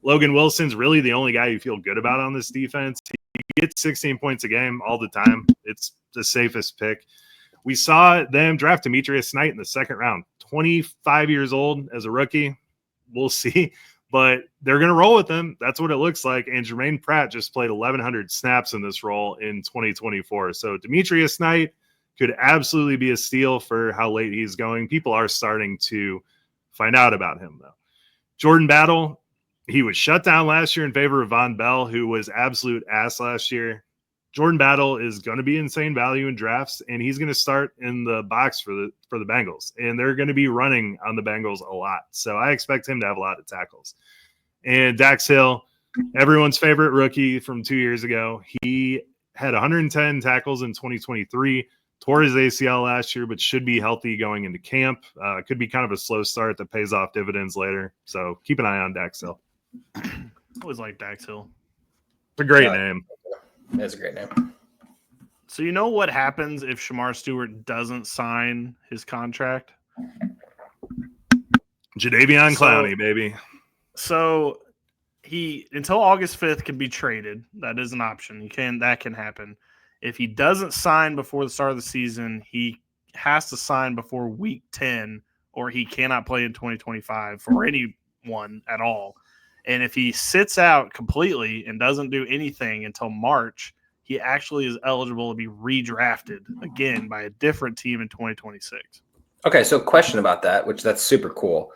Logan Wilson's really the only guy you feel good about on this defense. He gets 16 points a game all the time. It's the safest pick. We saw them draft Demetrius Knight in the 2nd round, 25 years old as a rookie. We'll see, but they're going to roll with him. That's what it looks like. And Jermaine Pratt just played 1,100 snaps in this role in 2024. So Demetrius Knight could absolutely be a steal for how late he's going. People are starting to find out about him, though. Jordan Battle, he was shut down last year in favor of Von Bell, who was absolute ass last year. Jordan Battle is going to be insane value in drafts, and he's going to start in the box for the Bengals, and they're going to be running on the Bengals a lot. So I expect him to have a lot of tackles. And Dax Hill, everyone's favorite rookie from 2 years ago, he had 110 tackles in 2023, tore his ACL last year, but should be healthy going into camp. Could be kind of a slow start that pays off dividends later. So keep an eye on Dax Hill. I always like Dax Hill. It's a great name. That's a great name. So you know what happens if Shamar Stewart doesn't sign his contract? Jadeveon Clowney, baby. So he until August 5th can be traded. That is an option. That can happen. If he doesn't sign before the start of the season, he has to sign before week 10, or he cannot play in 2025 for anyone at all. And if he sits out completely and doesn't do anything until March, he actually is eligible to be redrafted again by a different team in 2026. Okay, so question about that, which that's super cool.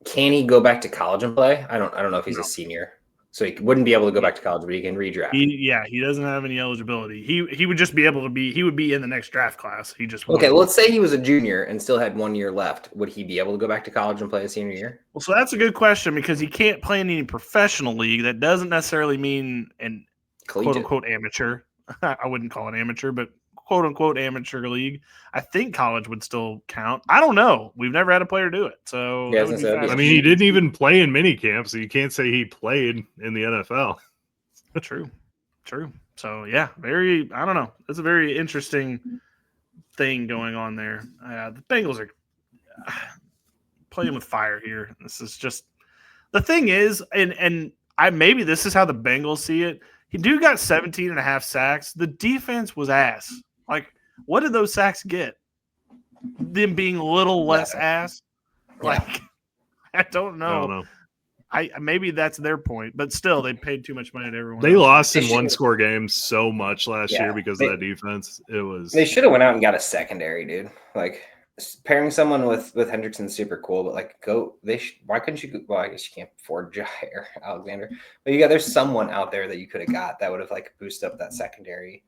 Can he go back to college and play? I don't know if he's a senior. So he wouldn't be able to go back to college, but he can redraft. He doesn't have any eligibility. He would just be able to be. He would be in the next draft class. He just okay. Well, let's say he was a junior and still had 1 year left. Would he be able to go back to college and play a senior year? Well, so that's a good question because he can't play in any professional league. That doesn't necessarily mean an quote unquote amateur. I wouldn't call it amateur, but quote unquote amateur league. I think college would still count. I don't know. We've never had a player do it. So I mean, he didn't even play in mini camp, so you can't say he played in the NFL. True. So yeah, I don't know. It's a very interesting thing going on there. The Bengals are playing with fire here. This is just the thing is, and I maybe this is how the Bengals see it. He got 17 and a half sacks. The defense was ass. Like, what did those sacks get? Them being a little less ass? Like, I don't know. I don't know. Maybe that's their point, but still, they paid too much money to everyone. They lost in one-score games so much last year because of that defense. They should have went out and got a secondary, dude. Like, pairing someone with Hendrickson's super cool, but like why couldn't you? Well, I guess you can't afford Jair Alexander, but there's someone out there that you could have got that would have like boosted up that secondary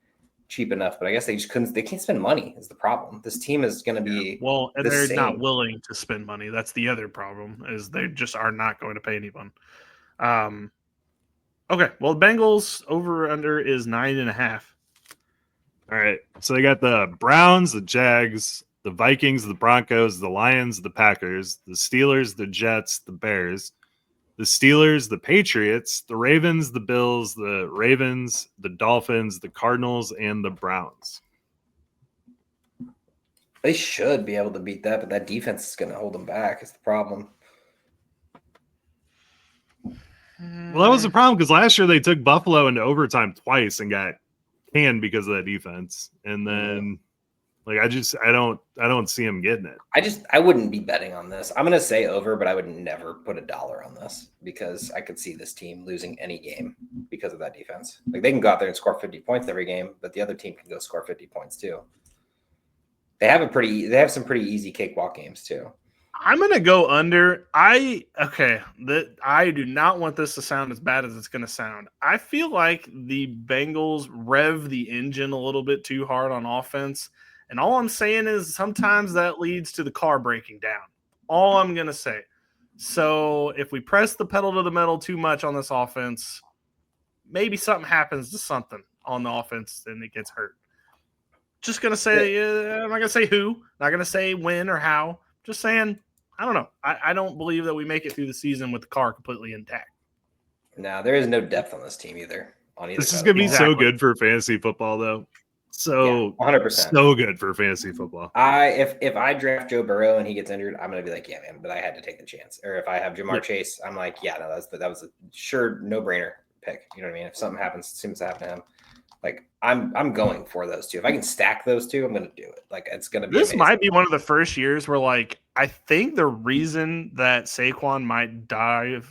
cheap enough. But I guess they just couldn't. They can't spend money is the problem. This team is going to be and they're not willing to spend money. That's the other problem is they just are not going to pay anyone. Okay, well, Bengals over under is 9.5. All right, so they got the Browns, the Jags, the Vikings, the Broncos, the Lions, the Packers, the Steelers, the Jets, the Bears, the Steelers, the Patriots, the Ravens, the Bills, the Ravens, the Dolphins, the Cardinals, and the Browns. They should be able to beat that, but that defense is going to hold them back is the problem. Well, that was the problem because last year they took Buffalo into overtime twice and got canned because of that defense. And then like I don't see him getting it. I wouldn't be betting on this. I'm gonna say over, but I would never put $1 on this because I could see this team losing any game because of that defense. Like they can go out there and score 50 points every game, but the other team can go score 50 points too. They have some pretty easy cakewalk games too. I'm gonna go under. I do not want this to sound as bad as it's gonna sound. I feel like the Bengals rev the engine a little bit too hard on offense. And all I'm saying is sometimes that leads to the car breaking down. All I'm going to say. So if we press the pedal to the metal too much on this offense, maybe something happens to something on the offense and it gets hurt. Just going to say, I'm not going to say who, not going to say when or how. Just saying, I don't know. I don't believe that we make it through the season with the car completely intact. No, there is no depth on this team either. This is going to be so good for fantasy football, though. So 100%. So good for fantasy football. If I draft Joe Burrow and he gets injured, I'm gonna be like, yeah, man, but I had to take the chance. Or if I have Jamar Chase, I'm like, yeah, no, that was a sure no-brainer pick. You know what I mean? If something happens, seems to happen to him, like I'm going for those two. If I can stack those two, I'm gonna do it. Like it's gonna be. This amazing. might be one of the first years where, like, I think the reason that Saquon might dodge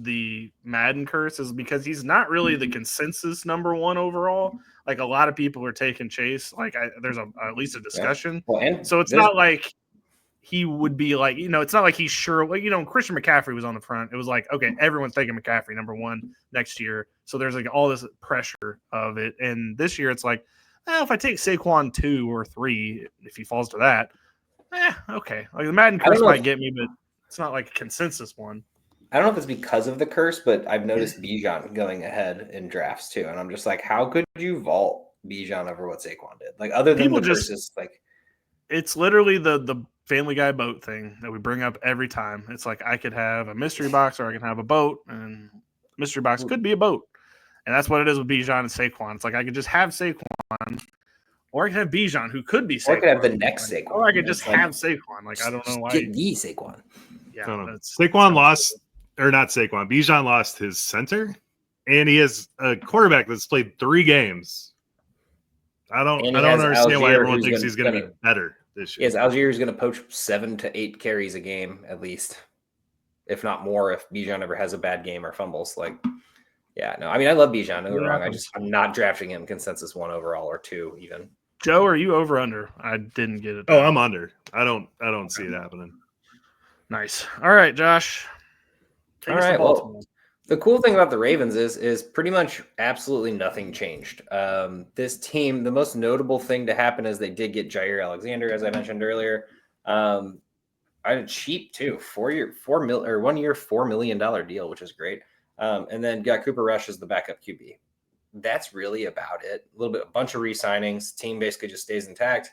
the Madden curse is because he's not really the consensus number one overall. Like a lot of people are taking Chase. Like there's at least a discussion. Yeah. Well, so it's not like he would be like, it's not like he's sure. Like, Christian McCaffrey was on the front. It was like, okay, everyone's taking McCaffrey number one next year. So there's like all this pressure of it. And this year it's like, if I take Saquon 2 or 3, if he falls to that, okay. Like the Madden curse might get me, but it's not like a consensus one. I don't know if it's because of the curse, but I've noticed Bijan going ahead in drafts too. And I'm just like, how could you vault Bijan over what Saquon did? Like other than the curses, like it's literally the Family Guy boat thing that we bring up every time. It's like I could have a mystery box or I can have a boat, and mystery box could be a boat. And that's what it is with Bijan and Saquon. It's like I could just have Saquon, or I could have Bijan, who could be Saquon. Or I could have the next Saquon. Or I could just have Saquon. Like I don't know why. Get the Saquon. Yeah, Saquon lost. Or not Saquon. Bijan lost his center, and he has a quarterback that's played 3 games. I don't understand why everyone thinks he's going to be better this year. Yes, Algier is going to poach 7 to 8 carries a game at least, if not more. If Bijan ever has a bad game or fumbles, I love Bijan. Don't get me wrong. I'm not drafting him consensus 1 overall or 2 even. Joe, are you over under? I didn't get it. Oh, I'm under. I don't see it happening. Nice. All right, Josh. All right. Well, the cool thing about the Ravens is pretty much absolutely nothing changed. This team, the most notable thing to happen is they did get Jair Alexander, as I mentioned earlier. Cheap too, 1 year, $4 million deal, which is great. And then got Cooper Rush as the backup QB. That's really about it. A bunch of re-signings. Team basically just stays intact.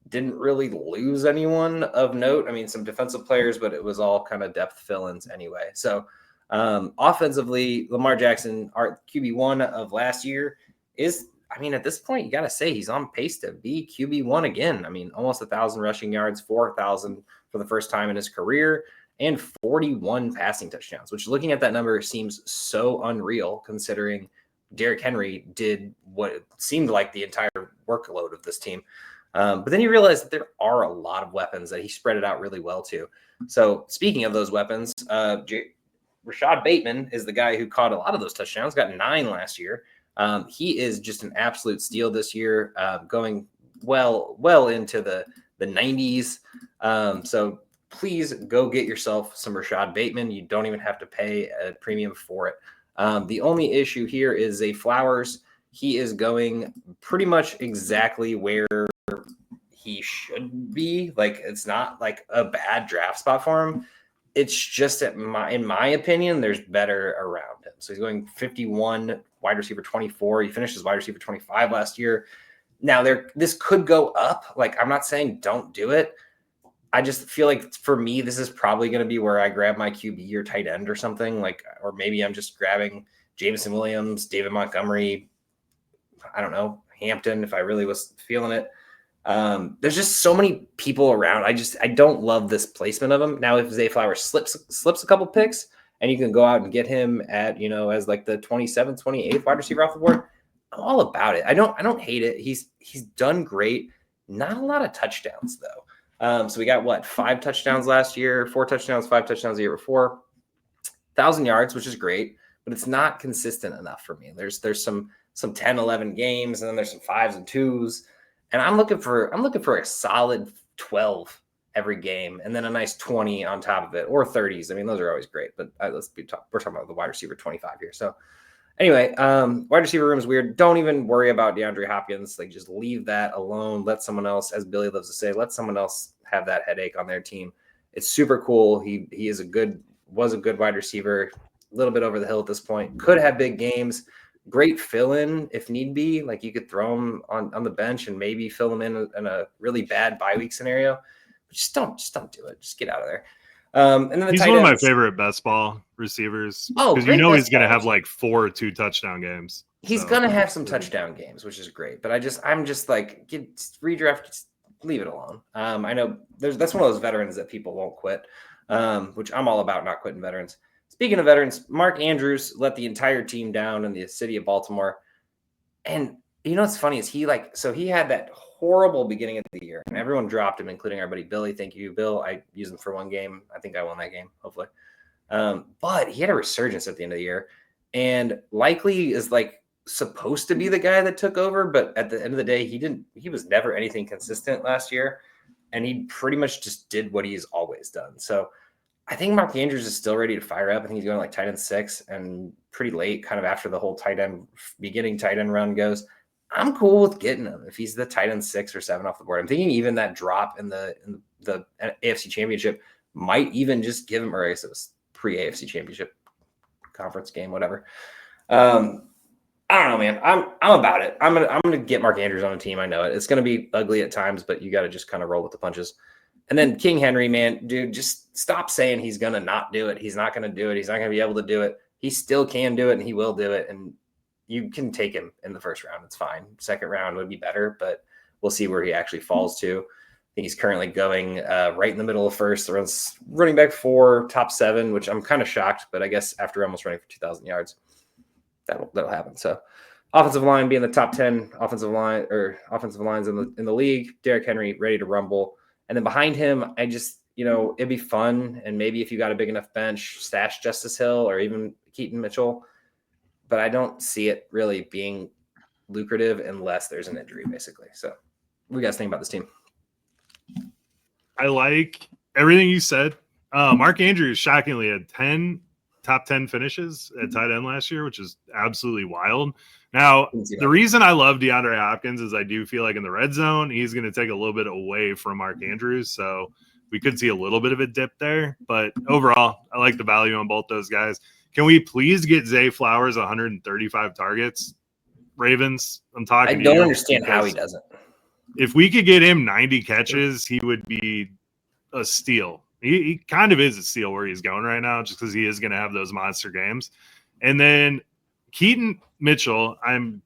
Didn't really lose anyone of note. I mean, some defensive players, but it was all kind of depth fill-ins anyway. So offensively, Lamar Jackson, our QB1 of last year, is, I mean, at this point, you got to say he's on pace to be QB1 again. I mean, almost 1,000 rushing yards, 4,000 for the first time in his career, and 41 passing touchdowns, which looking at that number seems so unreal considering Derrick Henry did what seemed like the entire workload of this team. But then you realize that there are a lot of weapons that he spread it out really well too. So speaking of those weapons, Rashad Bateman is the guy who caught a lot of those touchdowns, got 9 last year. He is just an absolute steal this year, going well into the 90s. So please go get yourself some Rashad Bateman. You don't even have to pay a premium for it. The only issue here is Zay Flowers. He is going pretty much exactly where he should be. Like, it's not like a bad draft spot for him. It's just in my opinion, there's better around him. So he's going 51, wide receiver 24. He finished as wide receiver 25 last year. Now this could go up. Like, I'm not saying don't do it. I just feel like for me, this is probably going to be where I grab my QB or tight end or something, like, or maybe I'm just grabbing Jameson Williams, David Montgomery, I don't know, Hampton, if I really was feeling it. There's just so many people around. I don't love this placement of him. Now, if Zay Flowers slips a couple picks and you can go out and get him at, as like the 27th, 28th wide receiver off the board, I'm all about it. I don't hate it. He's done great. Not a lot of touchdowns though. So we got 5 touchdowns last year, 4 touchdowns, 5 touchdowns the year before, 1,000 yards, which is great, but it's not consistent enough for me. There's some 10, 11 games, and then there's some 5s and 2s. And I'm looking for a solid 12 every game, and then a nice 20 on top of it, or 30s. I mean, those are always great, but we're talking about the wide receiver 25 here. So anyway, wide receiver room is weird. Don't even worry about DeAndre Hopkins. Like, just leave that alone. Let someone else, as Billy loves to say, let someone else have that headache on their team. It's super cool. He was a good wide receiver, a little bit over the hill at this point. Could have big games. Great fill-in if need be. Like, you could throw him on the bench and maybe fill him in a really bad bye week scenario. But just don't do it. Just get out of there. And then he's one of my favorite best ball receivers. Because he's going to have like 4 2-touchdown games. He's going to have some touchdown games, which is great. But I'm just like, redraft, just leave it alone. I know that's one of those veterans that people won't quit, which I'm all about, not quitting veterans. Speaking of veterans, Mark Andrews let the entire team down in the city of Baltimore. And what's funny is he had that horrible beginning of the year, and everyone dropped him, including our buddy Billy. Thank you, Bill. I used him for one game. I think I won that game, hopefully. But he had a resurgence at the end of the year, and likely is like supposed to be the guy that took over. But at the end of the day, he was never anything consistent last year, and he pretty much just did what he's always done. So I think Mark Andrews is still ready to fire up. I think he's going like tight end 6 and pretty late, kind of after the whole beginning tight end run goes. I'm cool with getting him if he's the tight end 6 or 7 off the board. I'm thinking even that drop in the AFC Championship might even just give him, or I guess it was pre-AFC Championship conference game, whatever. I don't know, man. I'm about it. I'm gonna get Mark Andrews on the team. I know it. It's gonna be ugly at times, but you got to just kind of roll with the punches. And then King Henry, man, dude, just stop saying he's going to not do it. He's not going to do it. He's not going to be able to do it. He still can do it, and he will do it. And you can take him in the first round. It's fine. Second round would be better, but we'll see where he actually falls to. I think he's currently going right in the middle of first. Runs running back 4, top 7, which I'm kind of shocked, but I guess after almost running for 2,000 yards, that'll happen. So offensive line being the top 10 offensive lines in the league. Derrick Henry ready to rumble. And then behind him, I just, it'd be fun. And maybe if you got a big enough bench, stash Justice Hill or even Keaton Mitchell. But I don't see it really being lucrative unless there's an injury, basically. So what do you guys think about this team? I like everything you said. Mark Andrews shockingly had 10 top 10 finishes at tight end last year, which is absolutely wild. Now, the reason I love DeAndre Hopkins is I do feel like in the red zone, he's going to take a little bit away from Mark Andrews. So we could see a little bit of a dip there. But overall, I like the value on both those guys. Can we please get Zay Flowers 135 targets? Ravens, I'm talking to you. I don't understand how he doesn't. If we could get him 90 catches, he would be a steal. He kind of is a steal where he's going right now, just because he is going to have those monster games. And then Keaton Mitchell, I'm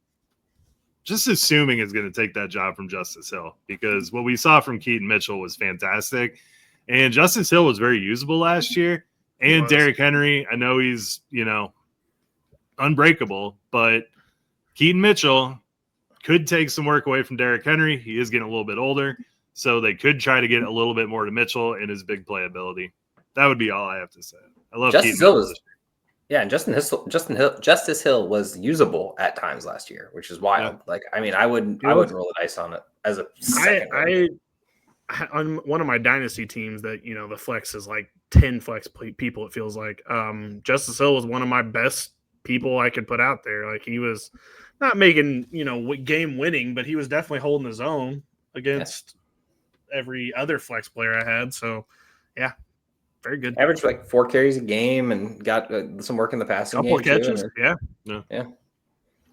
just assuming is going to take that job from Justice Hill, because what we saw from Keaton Mitchell was fantastic. And Justice Hill was very usable last year. And Derrick Henry, I know he's, unbreakable, but Keaton Mitchell could take some work away from Derrick Henry. He is getting a little bit older, so they could try to get a little bit more to Mitchell and his big playability. That would be all I have to say. I love Justice Keaton Hill. Mitchell. Yeah, and Justice Hill was usable at times last year, which is wild. Yeah. Like, I mean, I wouldn't roll the dice on it as a second. On one of my dynasty teams that, the flex is like 10 flex people, it feels like. Justice Hill was one of my best people I could put out there. Like, he was not making, game winning, but he was definitely holding his own against every other flex player I had. So, yeah, very good. Averaged like 4 carries a game and got some work in the passing game. Couple game. Catches, yeah.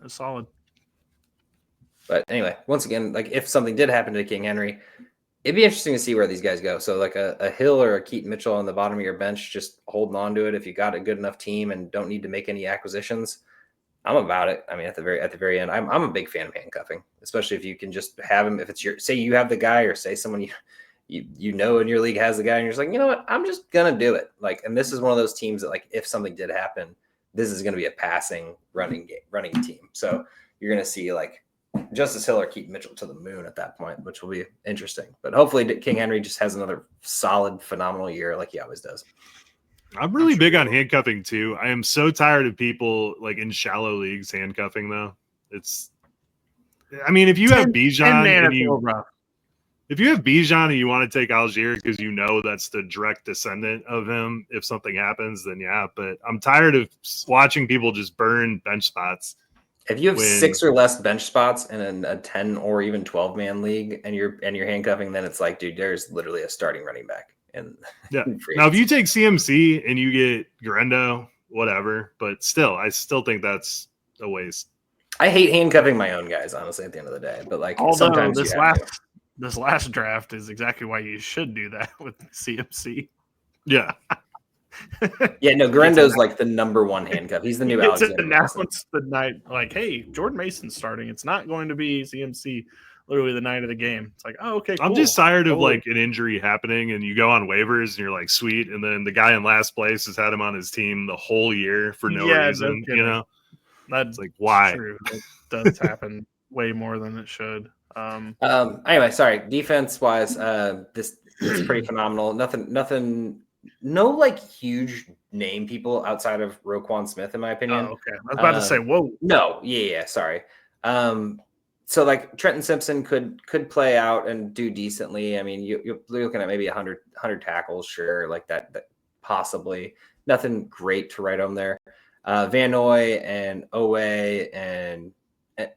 That's solid. But anyway, once again, like, if something did happen to King Henry, it'd be interesting to see where these guys go. So like a Hill or a Keaton Mitchell on the bottom of your bench, just holding on to it. If you got a good enough team and don't need to make any acquisitions, I'm about it. I mean, at the very end, I'm a big fan of handcuffing, especially if you can just have him. If it's say you have the guy, or say someone you know in your league has the guy, and you're just like, you know what, I'm just gonna do it. Like, and this is one of those teams that, like, if something did happen, this is gonna be a passing running team. So you're gonna see like Justice Hill or Keaton Mitchell to the moon at that point, which will be interesting. But hopefully King Henry just has another solid, phenomenal year like he always does. I'm really big on handcuffing too. I am so tired of people like in shallow leagues handcuffing though. If you have Bijan if you have Bijan and you want to take Algier because that's the direct descendant of him, if something happens, then yeah. But I'm tired of watching people just burn bench spots. If you have 6 or less bench spots in a 10 or even 12-man league and you're handcuffing, then it's like, dude, there's literally a starting running back. And now if you take CMC and you get Grendo, whatever, but I still think that's a waste. I hate handcuffing my own guys, honestly, at the end of the day. But like, sometimes this last draft is exactly why you should do that with CMC. Yeah. Yeah, no, Grendo's like the number one handcuff. He's the new Alexander. Announced the night, like, hey, Jordan Mason's starting. It's not going to be CMC. Literally the night of the game. It's like, oh, okay, cool. I'm just tired of like an injury happening and you go on waivers and you're like, sweet, and then the guy in last place has had him on his team the whole year for no reason. That's like, why? True. It does happen way more than it should. Anyway, sorry. Defense wise, this is pretty phenomenal. Nothing. No, like, huge name people outside of Roquan Smith, in my opinion. Oh, okay. I was about to say, whoa. No, yeah, sorry. So like Trenton Simpson could play out and do decently. I mean, you're looking at maybe 100 tackles, sure, like that possibly. Nothing great to write home there. Van Noy and Owe and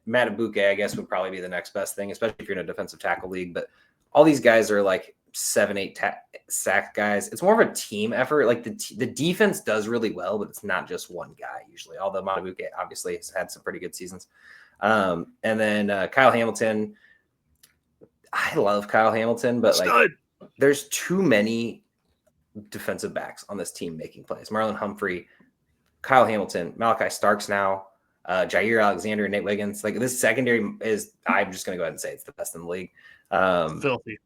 Matabuke, I guess, would probably be the next best thing, especially if you're in a defensive tackle league. But all these guys are like 7-8 sack guys. It's more of a team effort. Like the defense does really well, but it's not just one guy usually. Although Matabuke obviously has had some pretty good seasons. And then Kyle Hamilton. I love Kyle Hamilton, but there's too many defensive backs on this team making plays. Marlon Humphrey, Kyle Hamilton, Malachi Starks now, Jair Alexander, Nate Wiggins. Like, this secondary is, I'm just going to go ahead and say it's the best in the league. Filthy.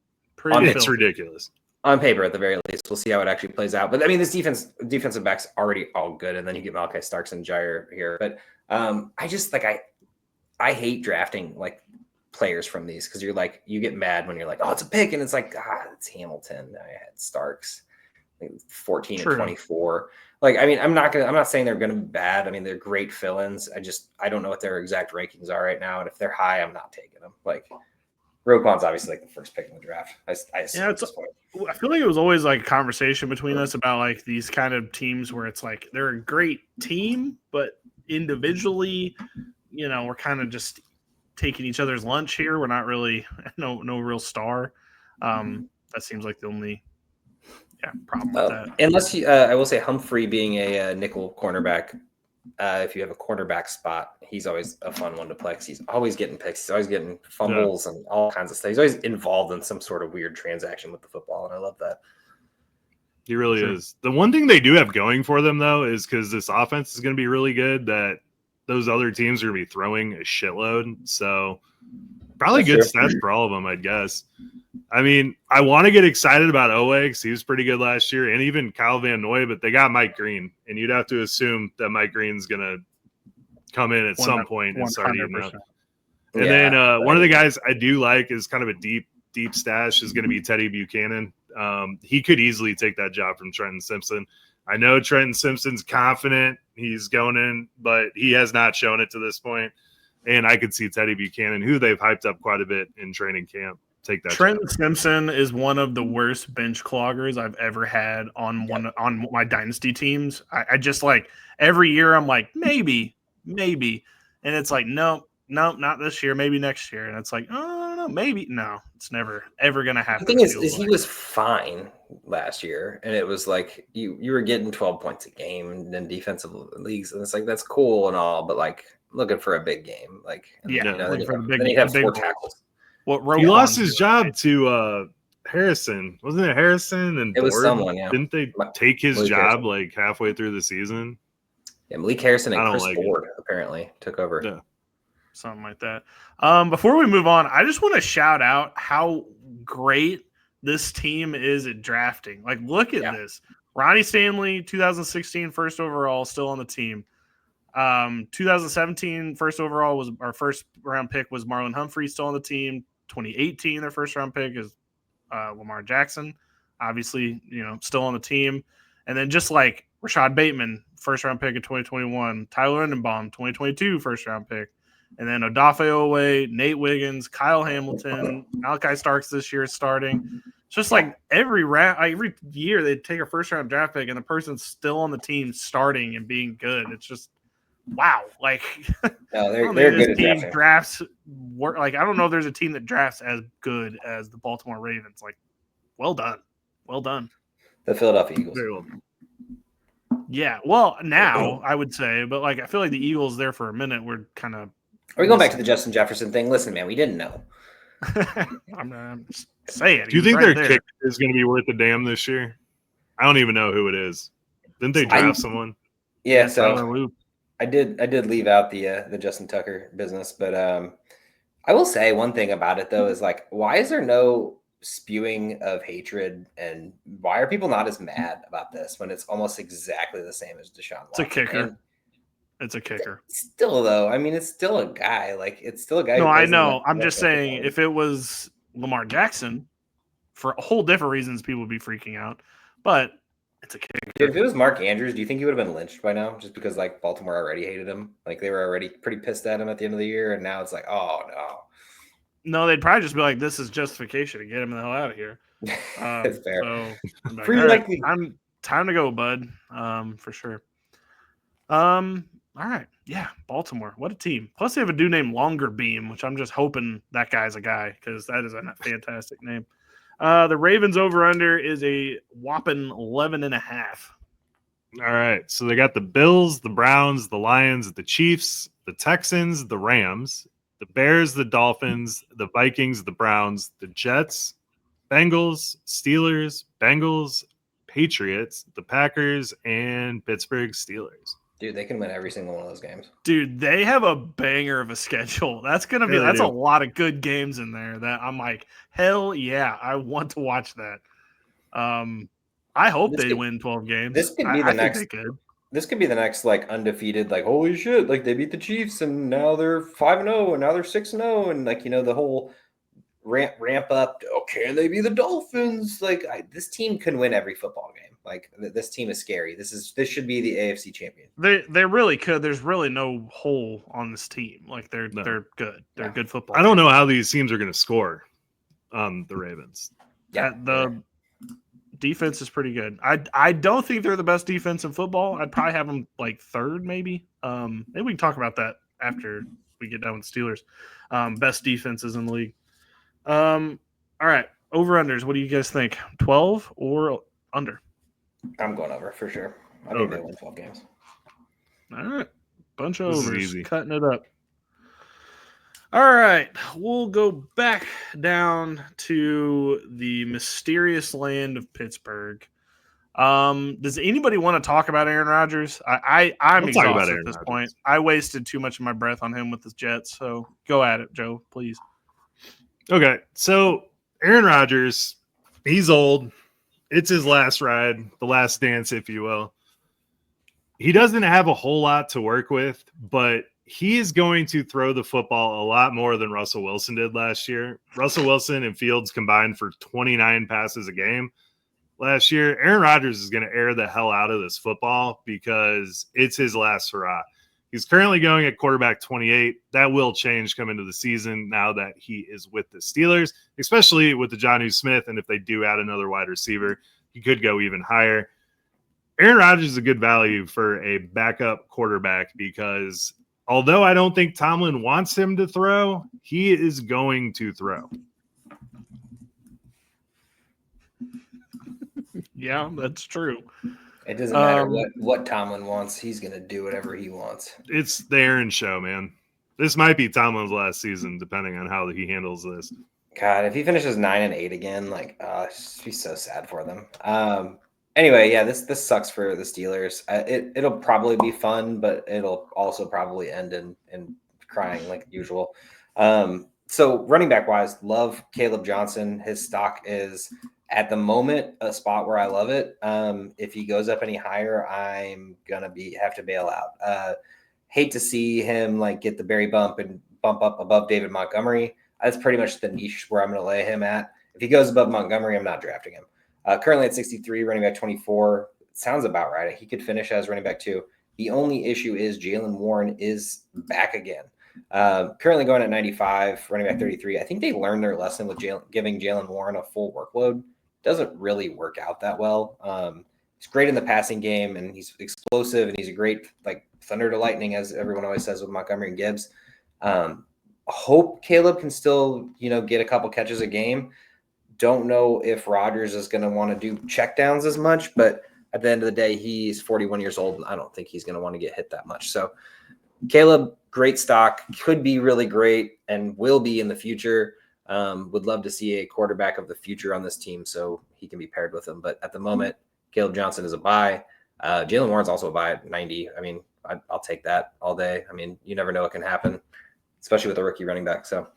It's ridiculous. On paper, at the very least. We'll see how it actually plays out. But, I mean, this defensive back's already all good, and then you get Malachi Starks and Jair here. But I hate drafting, like, players from these because you get mad when you're like, oh, it's a pick, and it's like, it's Hamilton. I had Starks, 14 and 24. Like, I mean, I'm not saying they're going to be bad. I mean, they're great fill-ins. I don't know what their exact rankings are right now, and if they're high, I'm not taking them. Like, Roquan's obviously like the first pick in the draft. I feel like it was always like a conversation between us about like these kind of teams where it's like they're a great team, but individually, we're kind of just taking each other's lunch here. We're not really no real star. That seems like the only problem with that. Unless I will say Humphrey being a nickel cornerback. If you have a cornerback spot, he's always a fun one to play. He's always getting picks. He's always getting fumbles and all kinds of stuff. He's always involved in some sort of weird transaction with the football, and I love that. He really is. The one thing they do have going for them, though, is because this offense is going to be really good, that those other teams are going to be throwing a shitload. So probably That's good stats for all of them, I guess. I mean, I want to get excited about Owe because he was pretty good last year, and even Kyle Van Noy, but they got Mike Green, and you'd have to assume that Mike Green's going to come in at some point and start eating up. And then one of the guys I do like is kind of a deep stash is going to be Teddy Buchanan. He could easily take that job from Trenton Simpson. I know Trenton Simpson's confident he's going in, but he has not shown it to this point. And I could see Teddy Buchanan, who they've hyped up quite a bit in training camp, take that. Trenton Simpson is one of the worst bench cloggers I've ever had on on my dynasty teams. I just like every year I'm like maybe, and it's like nope, not this year, maybe next year, and it's like oh no, maybe no, it's never ever gonna happen. The thing is he was fine last year, and it was like you were getting 12 points a game in defensive leagues, and it's like that's cool and all, but like looking for a big game, like then you have 4 tackles. He lost his job to Harrison, wasn't it? Harrison and it was someone. Yeah, didn't they take his Malik job Harrison. like halfway through the season? Yeah, Malik Harrison and Chris Ford apparently took over. Yeah. Something like that. Before we move on, I just want to shout out how great this team is at drafting. Like, look at this. Ronnie Stanley, 2016 first overall, still on the team. 2017 first overall was our first round pick was Marlon Humphrey, still on the team. 2018, their first round pick is Lamar Jackson, obviously, still on the team. And then just like Rashad Bateman, first round pick in 2021, Tyler Lindenbaum, 2022 first round pick. And then Odafe Owe, Nate Wiggins, Kyle Hamilton, Malachi Starks this year starting. It's just like every year they take a first round draft pick and the person's still on the team starting and being good. It's just wow. Like no, they're good at drafting. Drafts work. Like I don't know if there's a team that drafts as good as the Baltimore Ravens. Like, well done. The Philadelphia Eagles. Very well. Yeah, well, now I would say, but like I feel like the Eagles there for a minute were kind of. Are we going back to the Justin Jefferson thing? Listen, man, we didn't know. I'm just saying. Do you think their kick is going to be worth a damn this year? I don't even know who it is. Didn't they draft someone? Yeah, so I did leave out the Justin Tucker business, but I will say one thing about it though is like, why is there no spewing of hatred, and why are people not as mad about this when it's almost exactly the same as Deshaun Watson? It's a kicker. It's a kicker. Still, though, I mean, it's still a guy. Like, it's still a guy. No, I know. I'm just saying, if it was Lamar Jackson, for whole different reasons, people would be freaking out. But it's a kicker. Dude, if it was Mark Andrews, do you think he would have been lynched by now? Just because, like, Baltimore already hated him? Like, they were already pretty pissed at him at the end of the year, and now it's like, oh, no. No, they'd probably just be like, this is justification to get him the hell out of here. That's fair. So, like, time to go, bud, for sure. All right. Yeah, Baltimore. What a team. Plus, they have a dude named Longer Beam, which I'm just hoping that guy's a guy because that is a fantastic name. The Ravens over-under is a whopping 11.5. All right. So they got the Bills, the Browns, the Lions, the Chiefs, the Texans, the Rams, the Bears, the Dolphins, the Vikings, the Browns, the Jets, Bengals, Steelers, Bengals, Patriots, the Packers, and Pittsburgh Steelers. Dude, they can win every single one of those games. Dude, they have a banger of a schedule. That's gonna be a lot of good games in there. That I'm like, hell yeah, I want to watch that. I hope they win 12 games. This could be the next. This could be the next like undefeated. Like holy shit! Like they beat the Chiefs and now they're 5-0 and now they're 6-0 and like the whole ramp up. Oh, can they be the Dolphins? Like this team can win every football game. Like this team is scary. This should be the AFC champion. They really could. There's really no hole on this team. Like they're good. They're good football. I don't know how these teams are going to score on the Ravens. Yeah, the defense is pretty good. I don't think they're the best defense in football. I'd probably have them like third, maybe. Maybe we can talk about that after we get done with Steelers. Best defenses in the league. All right, over unders. What do you guys think? 12 or under? I'm going over for sure. I think they win 12 games. All right. Bunch of overs. Cutting it up. All right. We'll go back down to the mysterious land of Pittsburgh. Does anybody want to talk about Aaron Rodgers? I'm We'll talk about exhausted Aaron at this Rodgers. point. I wasted too much of my breath on him with the Jets. So go at it, Joe, please. Okay, so Aaron Rodgers, he's old. It's his last ride, the last dance, if you will. He doesn't have a whole lot to work with, but he is going to throw the football a lot more than Russell Wilson did last year. Russell Wilson and Fields combined for 29 passes a game last year. Aaron Rodgers is going to air the hell out of this football because it's his last hurrah. He's currently going at quarterback 28. That will change coming into the season now that he is with the Steelers, especially with the Jonnu Smith. And if they do add another wide receiver, he could go even higher. Aaron Rodgers is a good value for a backup quarterback because although I don't think Tomlin wants him to throw, he is going to throw. Yeah, that's true. It doesn't matter what Tomlin wants. He's going to do whatever he wants. It's the Aaron show, man. This might be Tomlin's last season, depending on how he handles this. God, if he finishes 9-8 again, it's be so sad for them. Anyway, yeah, this sucks for the Steelers. It'll probably be fun, but it'll also probably end in crying like usual. So running back wise, love Caleb Johnson. His stock is at the moment a spot where I love it. If he goes up any higher, I'm gonna have to bail out. Hate to see him get the Barry bump and bump up above David Montgomery. That's pretty much the niche where I'm going to lay him at. If he goes above Montgomery, I'm not drafting him. Currently at 63, running back 24. Sounds about right. He could finish as running back 2. The only issue is Jalen Warren is back again. Currently going at 95, running back 33. I think they learned their lesson with giving Jalen Warren a full workload. Doesn't really work out that well. He's great in the passing game, and he's explosive, and he's a great thunder to lightning, as everyone always says with Montgomery and Gibbs. Hope Caleb can still, get a couple catches a game. Don't know if Rodgers is going to want to do checkdowns as much, but at the end of the day, he's 41 years old, and I don't think he's going to want to get hit that much. So Caleb, great stock, could be really great and will be in the future. Would love to see a quarterback of the future on this team so he can be paired with him. But at the moment, Caleb Johnson is a buy. Jalen Warren's also a buy at 90. I mean, I'll take that all day. I mean, you never know what can happen, especially with a rookie running back. So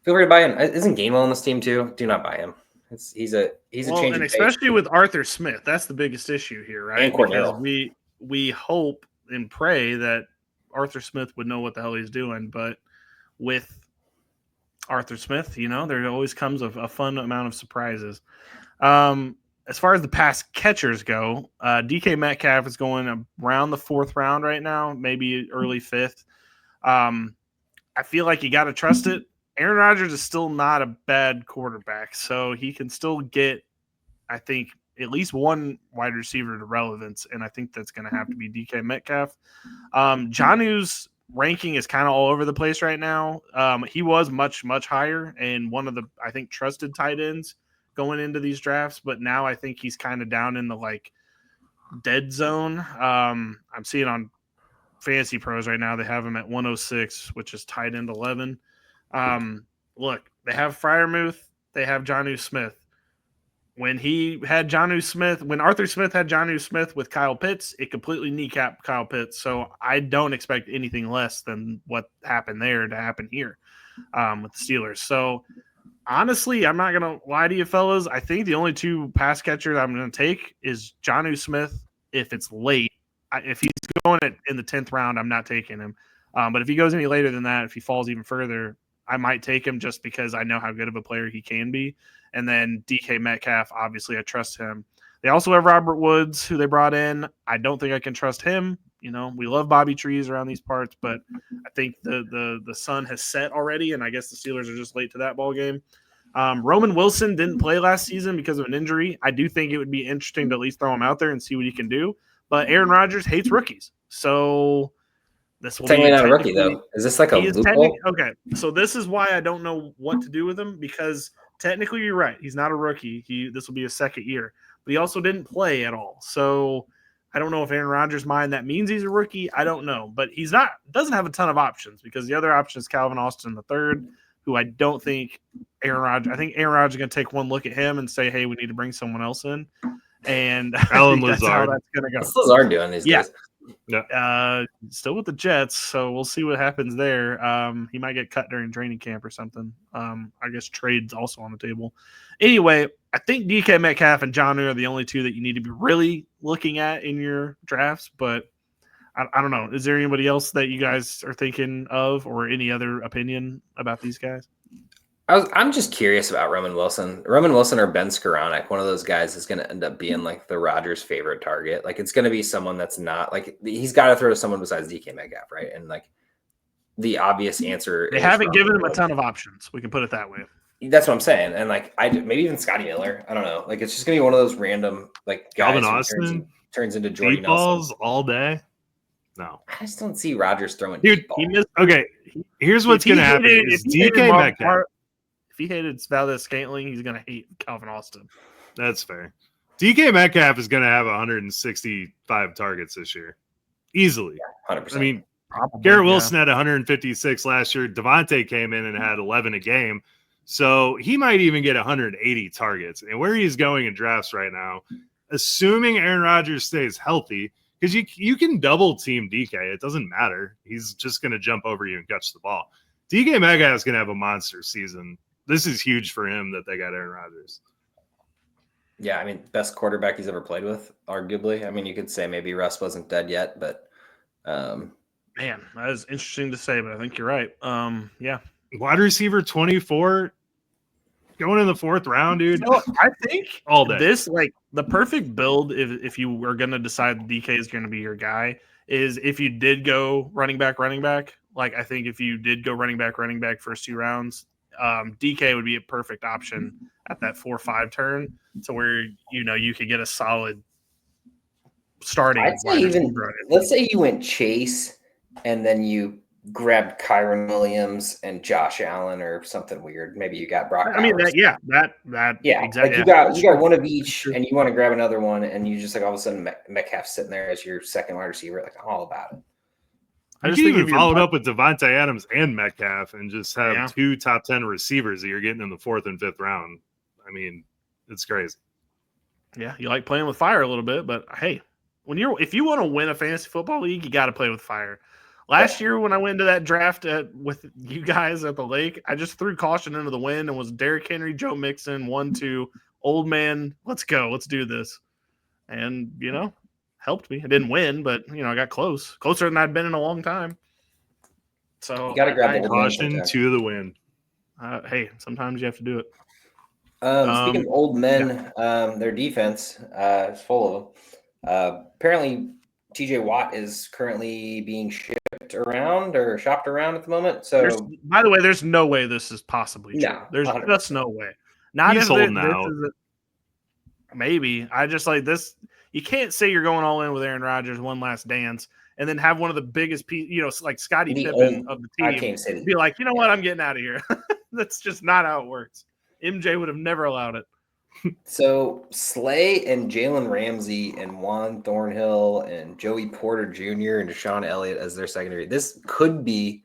feel free to buy in. Isn't Gainwell on this team too? Do not buy him. He's a change. And especially with Arthur Smith, that's the biggest issue here, right? And Cornell. Because we hope and pray that Arthur Smith would know what the hell he's doing, but with Arthur Smith, there always comes a fun amount of surprises. As far as the pass catchers go, DK Metcalf is going around the 4th round right now, maybe early 5th. I feel like you got to trust it. Aaron Rodgers is still not a bad quarterback, so he can still get, I think, at least one wide receiver to relevance, and I think that's going to have to be DK Metcalf. Jonnu's ranking is kind of all over the place right now. He was much, much higher and one of the, I think, trusted tight ends going into these drafts, but now I think he's kind of down in the dead zone. I'm seeing on Fantasy Pros right now, they have him at 106, which is tight end 11. Look, they have Freiermuth, they have Jonnu Smith. When Arthur Smith had Jonnu Smith with Kyle Pitts, it completely kneecapped Kyle Pitts. So I don't expect anything less than what happened there to happen here with the Steelers. So honestly, I'm not going to lie to you fellas. I think the only 2 pass catchers I'm going to take is Jonnu Smith if it's late. If he's going in the 10th round, I'm not taking him. But if he goes any later than that, if he falls even further, I might take him just because I know how good of a player he can be. And then DK Metcalf, obviously, I trust him. They also have Robert Woods, who they brought in. I don't think I can trust him. We love Bobby Trees around these parts, but I think the sun has set already, and I guess the Steelers are just late to that ball game. Roman Wilson didn't play last season because of an injury. I do think it would be interesting to at least throw him out there and see what he can do. But Aaron Rodgers hates rookies, so this will technically be not a rookie though. Is this like a loophole? Okay, so this is why I don't know what to do with him, because technically you're right. He's not a rookie. This will be his 2nd year, but he also didn't play at all. So I don't know if Aaron Rodgers' mind that means he's a rookie. I don't know, but doesn't have a ton of options, because the other option is Calvin Austin III, who I don't think I think Aaron Rodgers is going to take one look at him and say, hey, we need to bring someone else in. And Alan I think that's how Lazard. that's going to go. What's Lazard doing these days? Still with the Jets, so we'll see what happens there. He might get cut during training camp or something. I guess trade's also on the table. Anyway, I think DK Metcalf and John are the only two that you need to be really looking at in your drafts, but I don't know. Is there anybody else that you guys are thinking of or any other opinion about these guys? I'm just curious about Roman Wilson. Roman Wilson or Ben Skoranek, one of those guys is going to end up being like the Rodgers' favorite target. Like it's going to be someone that's not like he's got to throw to someone besides DK Metcalf, right? And like the obvious answer, they haven't given him a ton of options. We can put it that way. That's what I'm saying. And like maybe even Scotty Miller. I don't know. Like it's just going to be one of those random like guys Calvin Austin turns into Jordy deep balls Nelson all day. No, I just don't see Rodgers throwing. Dude, okay. Here's what's going to happen: is DK Metcalf. If he hated Valdez-Scantling, he's going to hate Calvin Austin. That's fair. DK Metcalf is going to have 165 targets this year. Easily. Yeah, 100%. I mean, Probably, Garrett Wilson had 156 last year. Devontae came in and had 11 a game. So he might even get 180 targets. And where he's going in drafts right now, assuming Aaron Rodgers stays healthy, because you can double team DK. It doesn't matter. He's just going to jump over you and catch the ball. DK Metcalf is going to have a monster season. This is huge for him that they got Aaron Rodgers. Yeah, I mean, best quarterback he's ever played with, arguably. I mean, you could say maybe Russ wasn't dead yet, but man, that is interesting to say, but I think you're right. Yeah. Wide receiver 24 going in the fourth round, dude. I think all day. This like the perfect build if you were going to decide DK is going to be your guy is if you did go running back. Like I think if you did go running back first 2 rounds, DK would be a perfect option at that 4-5 turn to where you could get a solid starting. I'd say even let's say you went Chase and then you grabbed Kyron Williams and Josh Allen or something weird. Maybe you got Brock. I mean, Bowers. that exactly. Like you got one of each, and you want to grab another one, and you just like all of a sudden Metcalf sitting there as your second wide receiver. Like I'm all about it. I just think you followed up with Devontae Adams and Metcalf and just have 2 top 10 receivers that you're getting in the 4th and 5th round. I mean, it's crazy. Yeah, you like playing with fire a little bit, but hey, if you want to win a fantasy football league, you got to play with fire. Last year when I went into that draft with you guys at the lake, I just threw caution into the wind and was Derrick Henry, Joe Mixon, 1-2, old man, let's go, let's do this. And, helped me. I didn't win, but, I got closer than I'd been in a long time. So you got to grab the caution to the wind. Hey, sometimes you have to do it. Speaking of old men, their defense is full of them. Apparently, TJ Watt is currently being shipped around or shopped around at the moment. So, by the way, there's no way this is possibly true. No, there's 100%. just no way. Not He's if holding out. Maybe. I just like this. You can't say you're going all in with Aaron Rodgers, one last dance, and then have one of the biggest pieces, like Scottie Pippen of the team, be like, you know what, I'm getting out of here. That's just not how it works. MJ would have never allowed it. So Slay and Jalen Ramsey and Juan Thornhill and Joey Porter Jr. and Deshaun Elliott as their secondary. This could be,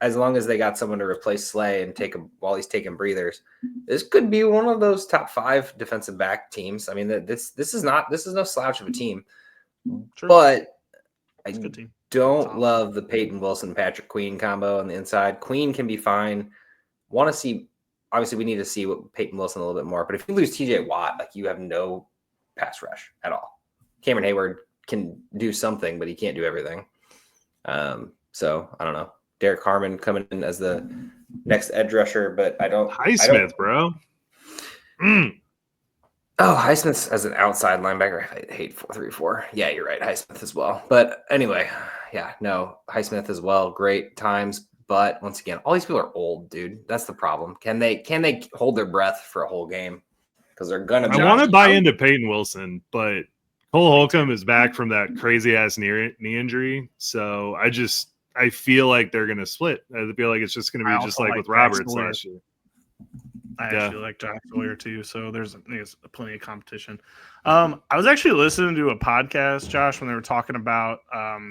as long as they got someone to replace Slay and take him while he's taking breathers, this could be one of those top 5 defensive back teams. I mean, this is no slouch of a team, True. but I team. don't love the Peyton Wilson Patrick Queen combo on the inside. Queen can be fine. Want to see. Obviously, we need to see what Peyton Wilson a little bit more. But if you lose TJ Watt, like you have no pass rush at all. Cameron Hayward can do something, but he can't do everything. So I don't know. Derek Harmon coming in as the next edge rusher, but I don't. Highsmith, bro. Oh, Highsmith as an outside linebacker. I hate 4-3-4. Yeah, you're right. Highsmith as well. But anyway, yeah, no, Highsmith as well. Great times. But once again, all these people are old, dude. That's the problem. Can they hold their breath for a whole game? Because they're gonna. I want to buy into Peyton Wilson, but Cole Holcomb is back from that crazy ass knee injury. So I feel like they're gonna split. I feel like it's just gonna be just like with Roberts last year. I actually like Jack Sawyer too, so there's plenty of competition. I was actually listening to a podcast, Josh, when they were talking about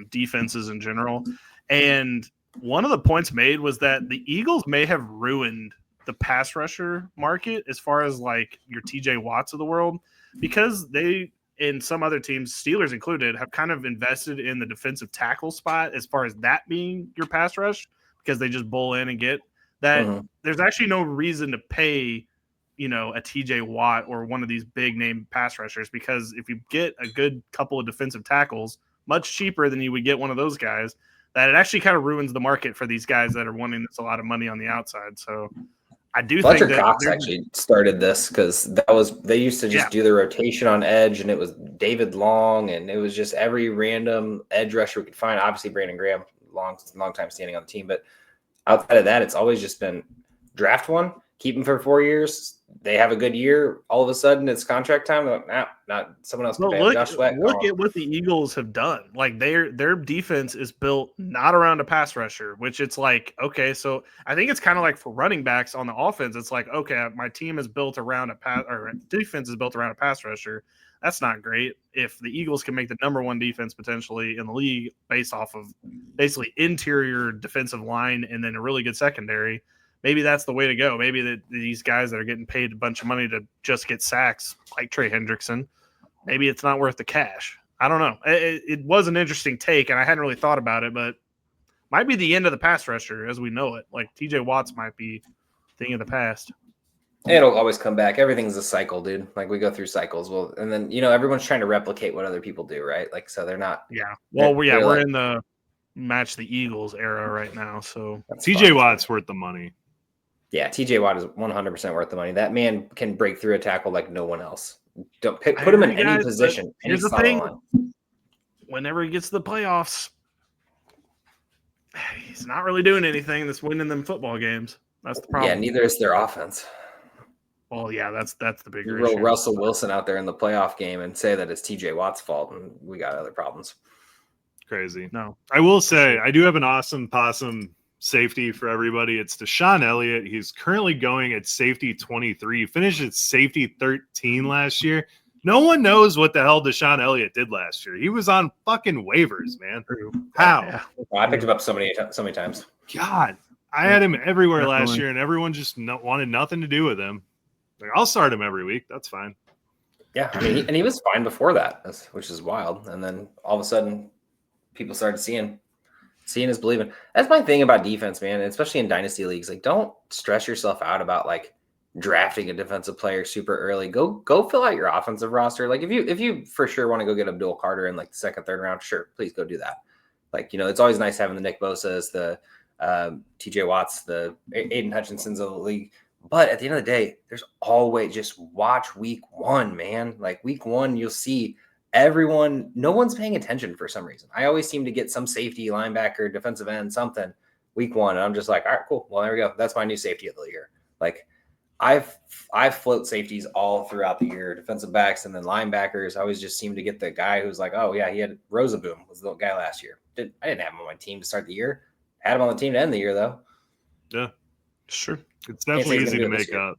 defenses in general, and one of the points made was that the Eagles may have ruined the pass rusher market as far as like your TJ Watts of the world, because they, in some other teams, Steelers included, have kind of invested in the defensive tackle spot as far as that being your pass rush, because they just bull in and get that. There's actually no reason to pay, a TJ Watt or one of these big name pass rushers, because if you get a good couple of defensive tackles, much cheaper than you would get one of those guys, that it actually kind of ruins the market for these guys that are wanting this a lot of money on the outside. So I do Fletcher think that Cox actually started this, because they used to just do the rotation on edge, and it was David Long, and it was just every random edge rusher we could find. Obviously, Brandon Graham, long time standing on the team, but outside of that, it's always just been draft one, keep him for 4 years. They have a good year. All of a sudden, it's contract time. Like, not someone else. Well, look at what the Eagles have done. Like their defense is built not around a pass rusher, which it's like, okay, so I think it's kind of like for running backs on the offense. It's like, okay, my team is built around defense is built around a pass rusher. That's not great. If the Eagles can make the number one defense potentially in the league based off of basically interior defensive line and then a really good secondary, maybe that's the way to go. Maybe these guys that are getting paid a bunch of money to just get sacks, like Trey Hendrickson, maybe it's not worth the cash. I don't know. It was an interesting take, and I hadn't really thought about it, but might be the end of the pass rusher as we know it. Like TJ Watts might be a thing of the past. It'll always come back. Everything's a cycle, dude. Like we go through cycles. Well, and then everyone's trying to replicate what other people do, right? Like so they're not. Yeah. Well, we're in the match the Eagles era right now. So TJ Watt's worth the money. Yeah, TJ Watt is 100% worth the money. That man can break through a tackle like no one else. Don't put him in any position. Here's the thing: whenever he gets to the playoffs, he's not really doing anything that's winning them football games. That's the problem. Yeah, neither is their offense. Well, yeah, that's the bigger issue. Roll Russell Wilson out there in the playoff game and say that it's TJ Watt's fault, and we got other problems. Crazy. No, I will say I do have an awesome possum safety for everybody. It's Deshaun Elliott. He's currently going at safety 23. Finished at safety 13 last year. No one knows what the hell Deshaun Elliott did last year. He was on fucking waivers, man. How? Yeah. Well, I picked him up so many times. God, I had him everywhere last year, and everyone just wanted nothing to do with him. Like, I'll start him every week. That's fine. Yeah, I mean, he was fine before that, which is wild. And then all of a sudden, people started seeing is believing. That's my thing about defense, man, especially in dynasty leagues. Like, don't stress yourself out about like drafting a defensive player super early. Go fill out your offensive roster. Like if you for sure want to go get Abdul Carter in like the second, third round, sure, please go do that. Like, it's always nice having the Nick Bosa's, the TJ Watts, the Aiden Hutchinsons of the league. But at the end of the day, there's always just watch week one, man. Like week one, you'll see no one's paying attention for some reason. I always seem to get some safety, linebacker, defensive end, something week one. And I'm just like, all right, cool. Well, there we go. That's my new safety of the year. Like I float safeties all throughout the year, defensive backs and then linebackers. I always just seem to get the guy who's like, oh yeah, he had Rosaboom was the guy last year. I didn't have him on my team to start the year. Had him on the team to end the year though. Yeah, sure. It's definitely easy to make up.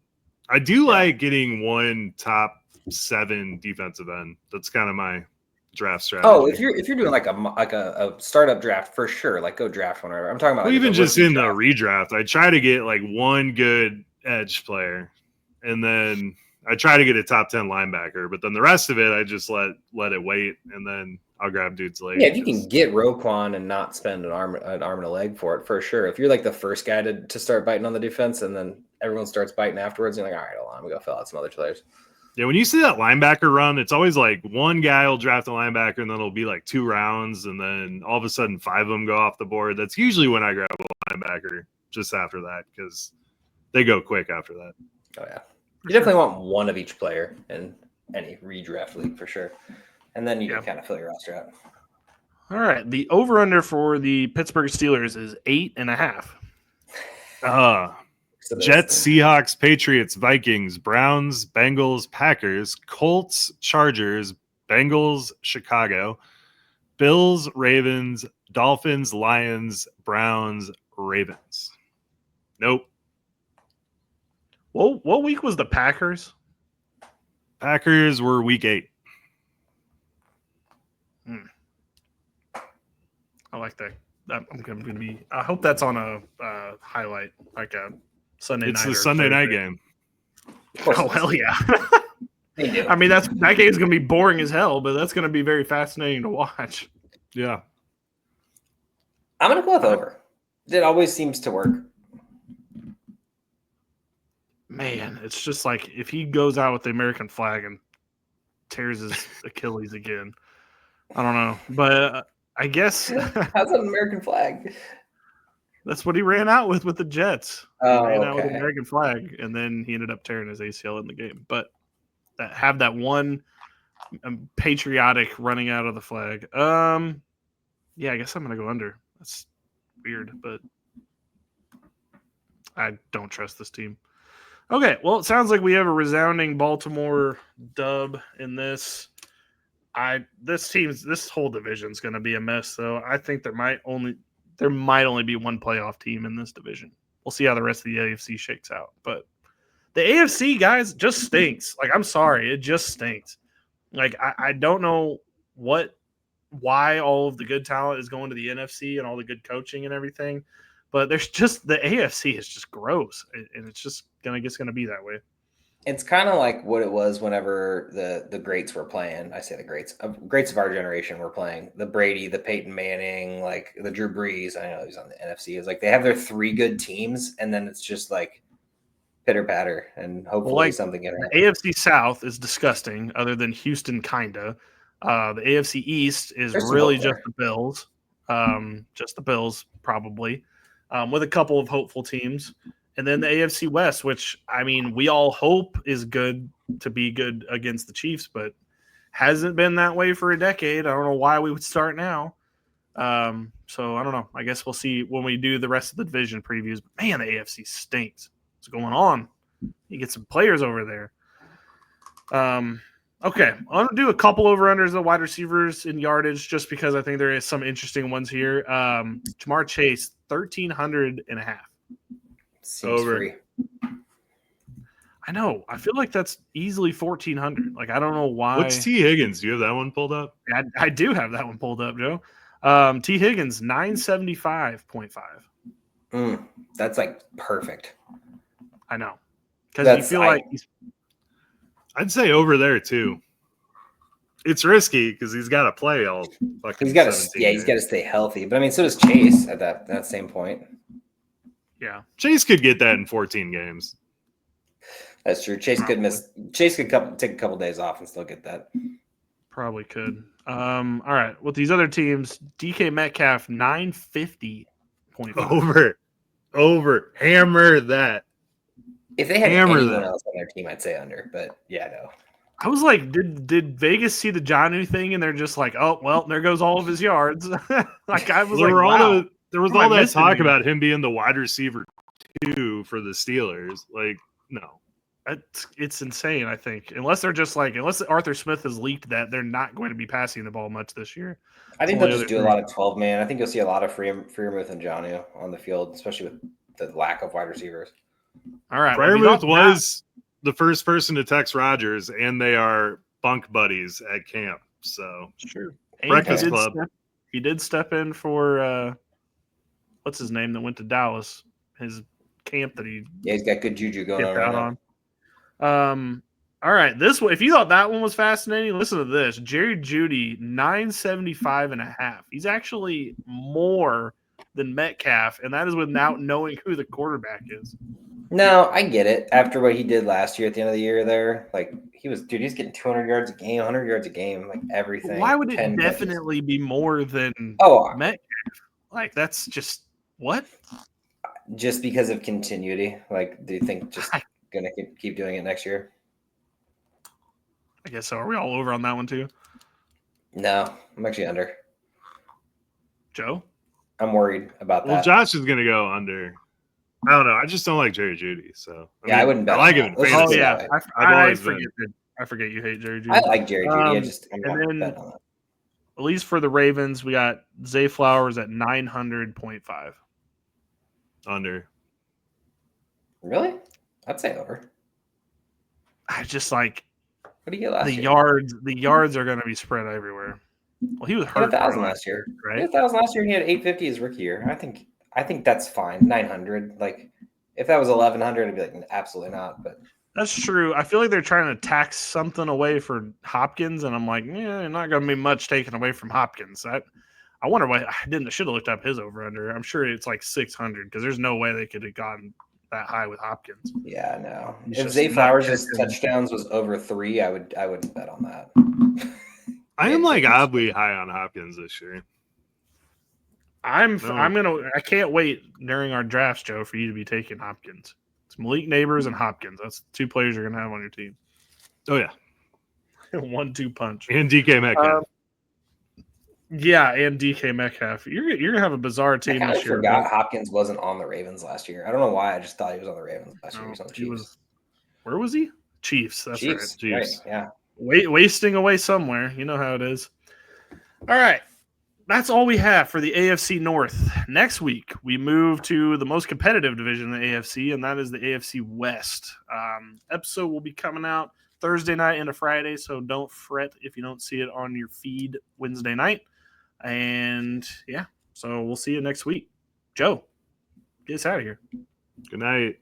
I do like getting one top 7 defensive end. That's kind of my draft strategy. Oh, if you're doing like a startup draft for sure, like go draft one or whatever. I'm talking about like even just in the redraft. I try to get like one good edge player, and then I try to get a top 10 linebacker. But then the rest of it, I just let it wait, and then I'll grab dudes late. Yeah, if you can get Roquan and not spend an arm and a leg for it, for sure. If you're like the first guy to start biting on the defense, and then everyone starts biting afterwards, you're like, all right, hold on, we gotta fill out some other players. Yeah, when you see that linebacker run, it's always like one guy will draft a linebacker, and then it'll be like 2 rounds, and then all of a sudden 5 of them go off the board. That's usually when I grab a linebacker just after that, because they go quick after that. Oh yeah, you definitely want one of each player in any redraft league for sure, and then you can kind of fill your roster out. All right, the over/under for the Pittsburgh Steelers is 8.5. Jets, Seahawks, Patriots, Vikings, Browns, Bengals, Packers, Colts, Chargers, Bengals, Chicago, Bills, Ravens, Dolphins, Lions, Browns, Ravens. Nope. Well, what week was the Packers? Packers were week 8. I like that. I'm going to be. I hope that's on a highlight, like a Sunday night. It's the Sunday night game. Oh hell yeah! They do. I mean, that game is going to be boring as hell, but that's going to be very fascinating to watch. Yeah. I'm going to go with over. It always seems to work. Man, it's just like if he goes out with the American flag and tears his Achilles again, I don't know. But I guess How's an American flag? that's what he ran out with the Jets. He Oh, ran out with the okay. American flag, and then he ended up tearing his ACL in the game. But have that one patriotic running out of the flag. Yeah, I guess I'm going to go under. That's weird, but I don't trust this team. Okay, well, it sounds like we have a resounding Baltimore dub in this. This whole division is going to be a mess, though. I think there might only be one playoff team in this division. We'll see how the rest of the AFC shakes out. But the AFC, guys, just stinks. Like, I'm sorry, it just stinks. Like, I don't know why all of the good talent is going to the NFC and all the good coaching and everything. But there's just the AFC is just gross, and it's just gonna be that way. It's kind of like what it was whenever the greats were playing. I say the greats of our generation were playing. The Brady, the Peyton Manning, like the Drew Brees. I know he's on the NFC. It's like they have their three good teams, and then it's just like pitter patter, and hopefully something can happen. The AFC South is disgusting, other than Houston, kinda. The AFC East is really just the Bills, probably. With a couple of hopeful teams. And then the AFC West, which, I mean, we all hope is good to be good against the Chiefs, but hasn't been that way for a decade. I don't know why we would start now. So I don't know. I guess we'll see when we do the rest of the division previews. But man, the AFC stinks. What's going on? You get some players over there. Okay, I'm going to do a couple over-unders of wide receivers in yardage just because I think there is some interesting ones here. Jamar Chase, 1,300 and a half. Seems over. Free. I know. I feel like that's easily 1,400. Like, I don't know why. What's T. Higgins? Do you have that one pulled up? I do have that one pulled up, Joe. T. Higgins, 975.5. That's like perfect. I know. Because you feel like he's... I'd say over there too. It's risky because he's got to play all fucking. He's got to stay healthy. But I mean, so does Chase at that same point. Yeah, Chase could get that in 14 games. That's true. Chase could take a couple days off and still get that. Probably could. All right. With these other teams, DK Metcalf 950.5. Over. Hammer that. If they had anyone else on their team, I'd say under. But yeah, no. I was like, did Vegas see the Jonnu thing and they're just like, oh well, there goes all of his yards. Like I was wow. There was all that talk about him being the wide receiver too for the Steelers. Like, no. It's insane, I think. Unless Arthur Smith has leaked that they're not going to be passing the ball much this year. I think they'll just do a lot of 12-man. I think you'll see a lot of Freiermuth and Jonnu on the field, especially with the lack of wide receivers. All right. Freiermuth was the first person to text Rodgers, and they are bunk buddies at camp. So, sure. Breakfast Club. He did step in for what's his name that went to Dallas? His camp that he he's got good juju going on right now. All right, this one. If you thought that one was fascinating, listen to this. Jerry Jeudy 975.5. He's actually more than Metcalf, and that is without knowing who the quarterback is. No, I get it. After what he did last year at the end of the year, there, like he's getting 200 yards a game, 100 yards a game, like everything. Why would it definitely be more than Metcalf? Like that's just what? Just because of continuity. Like, do you think just gonna keep doing it next year? I guess so. Are we all over on that one too? No, I'm actually under. Joe? I'm worried about that. Well, Josh is gonna go under. I don't know. I just don't like Jerry Jeudy. So I wouldn't bet. I like him in fantasy. Oh yeah, I forget you hate Jerry Jeudy. I like Jerry Jeudy. I'm not betting on that. At least for the Ravens, we got Zay Flowers at 900.5. Under. Really? I'd say over. I just like. What do you get last year? The yards are going to be spread everywhere. Well, he was hurt. 1,000 last year, right? 1,000 last year, and he had 850 his rookie year. I think that's fine. 900. Like, if that was 1,100, I'd be like, absolutely not. But That's true. I feel like they're trying to tax something away for Hopkins, and I'm like, yeah, not going to be much taken away from Hopkins. I wonder why I should have looked up his over under. I'm sure it's like 600 because there's no way they could have gotten that high with Hopkins. Yeah, no. He's If just Zay not Flowers' catching. touchdowns was over 3, I wouldn't bet on that. I am like oddly high on Hopkins this year. I can't wait during our drafts, Joe, for you to be taking Hopkins. It's Malik Neighbors and Hopkins. That's the 2 players you're gonna have on your team. Oh yeah, 1-2 punch. and DK Metcalf. Yeah, and DK Metcalf. You're gonna have a bizarre team this year. I forgot Hopkins wasn't on the Ravens last year. I don't know why. I just thought he was on the Ravens last year. He was on the Chiefs. Where was he? Chiefs. That's right. Chiefs. Right, yeah. Wasting away somewhere. You know how it is. All right. That's all we have for the AFC North. Next week, we move to the most competitive division in the AFC, and that is the AFC West. Episode will be coming out Thursday night into Friday, so don't fret if you don't see it on your feed Wednesday night. And, yeah, so we'll see you next week. Joe, get us out of here. Good night.